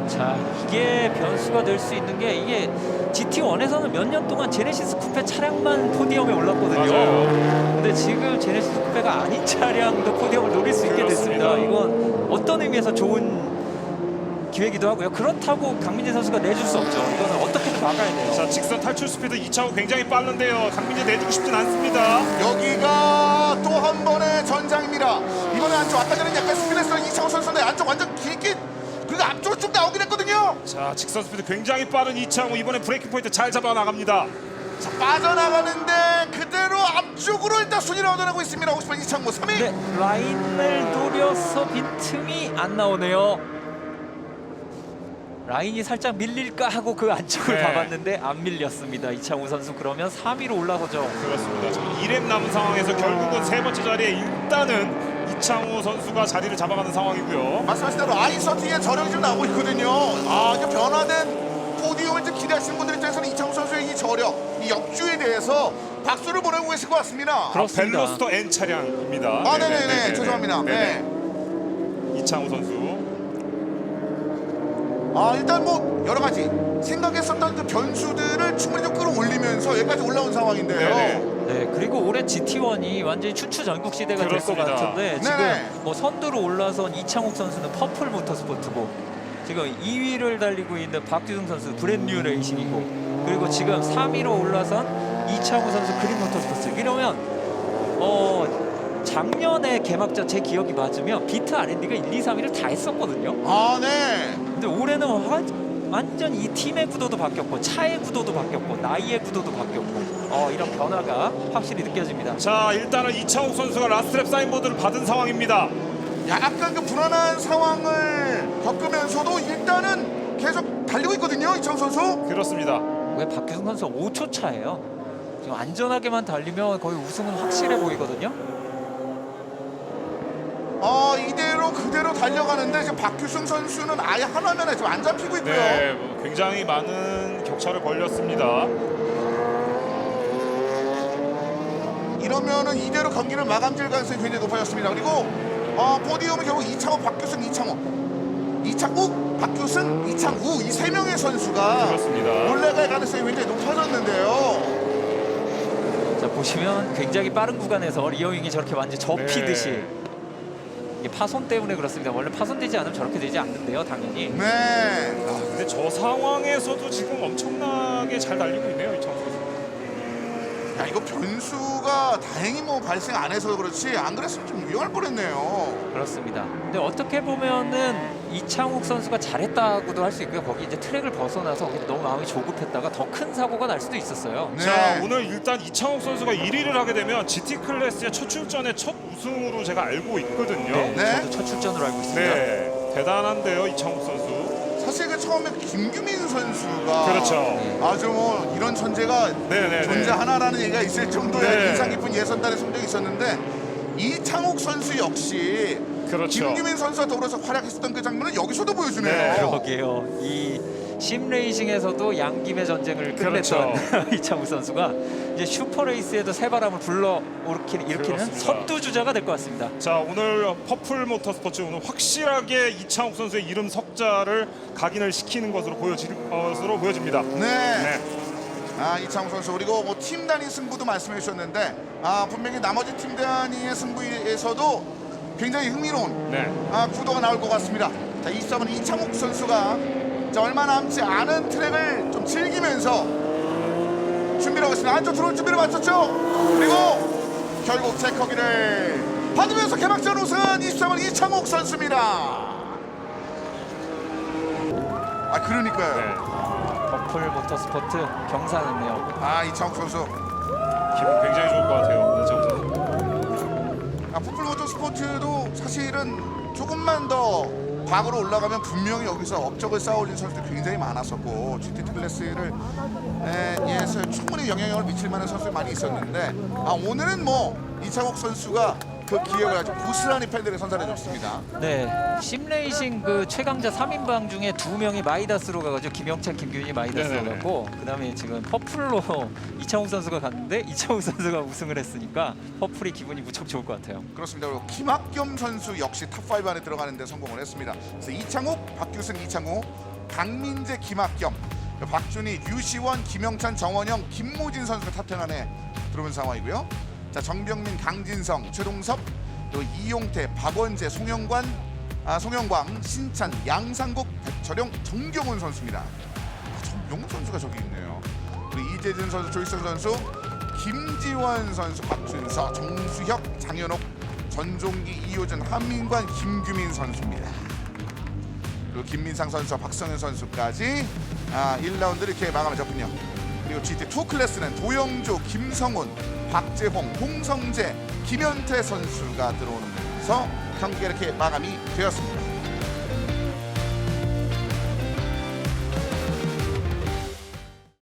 자, 이게 변수가 될 수 있는 게 이게 GT1에서는 몇 년 동안 제네시스 쿠페 차량만 포디엄에 올랐거든요. 맞아요. 근데 지금 제네시스 쿠페가 아닌 차량도 포디엄을 노릴 수 있게 됐습니다. 그렇습니다. 이건 어떤 의미에서 좋은 기회이기도 하고요. 그렇다고 강민재 선수가 내줄 수 없죠. 이거는 어떻게든 막아야 돼요. 자, 직선 탈출 스피드 이창호 굉장히 빠른데요. 강민재 내주고 싶진 않습니다. 여기가 또 한 번의 전장입니다. 이번에 안쪽 아까 전에 약간 스피드했던 이창호 선수인데 안쪽 완전 길게 그리고 앞쪽으로 쭉 나오긴 했거든요. 자, 직선 스피드 굉장히 빠른 이창호. 이번에 브레이킹 포인트 잘 잡아 나갑니다. 자, 빠져나가는데 그대로 앞쪽으로 일단 순위를 얻어내고 있습니다. 50번 이창호 3위. 네, 라인을 노려서 빈틈이 안 나오네요. 라인이 살짝 밀릴까 하고 그 안쪽을 네. 봐봤는데 안 밀렸습니다. 이창우 선수 그러면 3위로 올라서죠. 그렇습니다. 지금 2렙 남은 상황에서 결국은 세 번째 자리에 일단은 이창호 선수가 자리를 잡아가는 상황이고요. 말씀하신 대로 아이서티의 저력이 좀 나오고 있거든요. 아, 이게 변화된 포디움을 좀 기대하시는 분들 입장에서는 이창호 선수의 이 저력, 이 역주에 대해서 박수를 보내고 계실 것 같습니다. 그렇습니다. 벨로스터 N 차량입니다. 아, 네네네. 죄송합니다. 네. 이창호 선수. 아, 일단 뭐 여러 가지 생각했었던 그 변수들을 충분히 좀 끌어올리면서 여기까지 올라온 상황인데요. 네네. 네, 그리고 올해 GT1이 완전히 추추 전국 시대가 될 것 그렇습니다. 같은데 지금 네네. 뭐 선두로 올라선 이창욱 선수는 퍼플 모터스포츠고 지금 2위를 달리고 있는 박규승 선수 브랜뉴 레이싱이고 그리고 지금 3위로 올라선 이창욱 선수 그린 모터스포츠. 이러면 작년에 개막전 제 기억이 맞으면 비트 R&D가 1, 2, 3위를 다 했었거든요. 아, 네. 근데 올해는 완전 이 팀의 구도도 바뀌었고 차의 구도도 바뀌었고 나이의 구도도 바뀌었고 이런 변화가 확실히 느껴집니다. 자, 일단은 이창욱 선수가 라스트랩 사인보드를 받은 상황입니다. 약간 그 불안한 상황을 겪으면서도 일단은 계속 달리고 있거든요. 이창호 선수. 그렇습니다. 왜 박규승 선수 5초 차예요. 지금 안전하게만 달리면 거의 우승은 확실해 보이거든요. 이대로 그대로 달려가는데 지금 박규승 선수는 아예 한 화면에 지금 안 잡히고 있고요. 네, 굉장히 많은 격차를 벌렸습니다. 이러면은 이대로 경기를 마감질 가능성이 굉장히 높아졌습니다. 그리고 포디움은 결국 이창호, 박규승, 이창욱, 박규승, 이창우 이 세 명의 선수가 그렇습니다. 올라갈 가능성이 굉장히 높아졌는데요. 자, 보시면 굉장히 빠른 구간에서 리어윙이 저렇게 완전 접히듯이 네. 이게 파손 때문에 그렇습니다. 원래 파손되지 않으면 저렇게 되지 않는데요, 당연히. 네. 근데 저 상황에서도 지금 엄청나게 잘 달리고 있네요, 이창호 선수. 야, 이거 변수가 다행히 뭐 발생 안 해서 그렇지 안 그랬으면 좀 위험할 뻔했네요. 그렇습니다. 근데 어떻게 보면은 이창욱 선수가 잘했다고도 할 수 있고요. 거기 이제 트랙을 벗어나서 너무 마음이 조급했다가 더 큰 사고가 날 수도 있었어요. 네. 자, 오늘 일단 이창욱 선수가 1위를 하게 되면 GT 클래스의 첫 출전의 첫 우승으로 제가 알고 있거든요. 네, 네. 저도 첫 출전으로 알고 있습니다. 네, 대단한데요, 이창욱 선수. 사실 그 처음에 김규민 선수가 그렇죠. 아주 뭐 이런 천재가 네네네. 존재하나라는 얘기가 있을 정도의 네. 인상 깊은 예선단의 성적이 있었는데 이창욱 선수 역시 그렇죠. 김규민 선수와 더불어서 활약했었던 그 장면을 여기서도 보여주네요. 네. 그러게요. 이 심레이싱에서도 양김의 전쟁을 끝냈던 그렇죠. 이창욱 선수가 이제 슈퍼레이스에도 새바람을 일으키는 그렇습니다. 선두주자가 될 것 같습니다. 자, 오늘 퍼플 모터스포츠 오늘 확실하게 이창욱 선수의 이름 석자를 각인을 시키는 것으로 보여집니다. 네. 네. 이창욱 선수 그리고 뭐 팀 단위 승부도 말씀해 주셨는데 분명히 나머지 팀 단위의 승부에서도 굉장히 흥미로운 네. 구도가 나올 것 같습니다. 자, 이 싸움은 이창욱 선수가 얼마 남지 않은 트랙을 좀 즐기면서 준비를 하고 있습니다. 안쪽 들어올 준비를 마쳤죠. 그리고 결국 체커기를 받으면서 개막전 우승은 23번 이창욱 선수입니다. 그러니까요. 네. 퍼플 모터스포트 경사는요. 이창욱 선수. 기분 굉장히 좋을 것 같아요. 이창욱 선수. 퍼플 모터스포츠도 사실은 조금만 더 과거로 올라가면 분명히 여기서 업적을 쌓아올린 선수들이 굉장히 많았었고 GT 클래스를 에서 충분히 영향력을 미칠 만한 선수들이 많이 있었는데 오늘은 뭐 이창욱 선수가 그 기억을 아주 고스란히 팬들에게 선사해 줬습니다. 네, 심레이싱 그 최강자 3인방 중에 2명이 마이다스로 가가지고 김영찬, 김규민이 마이다스로 네네네. 가고 그다음에 지금 퍼플로 이창욱 선수가 갔는데 이창욱 선수가 우승을 했으니까 퍼플이 기분이 무척 좋을 것 같아요. 그렇습니다. 그리고 김학겸 선수 역시 탑5 안에 들어가는 데 성공을 했습니다. 그래서 이창욱, 박규승, 이창욱, 강민재, 김학겸, 박준희, 류시원, 김영찬, 정원영, 김모진 선수가 탑10 안에 들어온 상황이고요. 자, 정병민, 강진성, 최동섭, 또 이용태, 박원재, 송영광, 신찬, 양상국, 백철용, 정경훈 선수입니다. 정경훈 선수가 저기 있네요. 그리고 이재진 선수, 조익성 선수, 김지원 선수, 박준서, 정수혁, 장현옥, 전종기, 이호준, 한민관, 김규민 선수입니다. 그리고 김민상 선수와 박성현 선수까지 1라운드를 이렇게 마감해줬군요. 그리고 GT2 클래스는 도영주, 김성훈, 박재홍, 홍성재, 김현태 선수가 들어오면서 경기가 이렇게 마감이 되었습니다.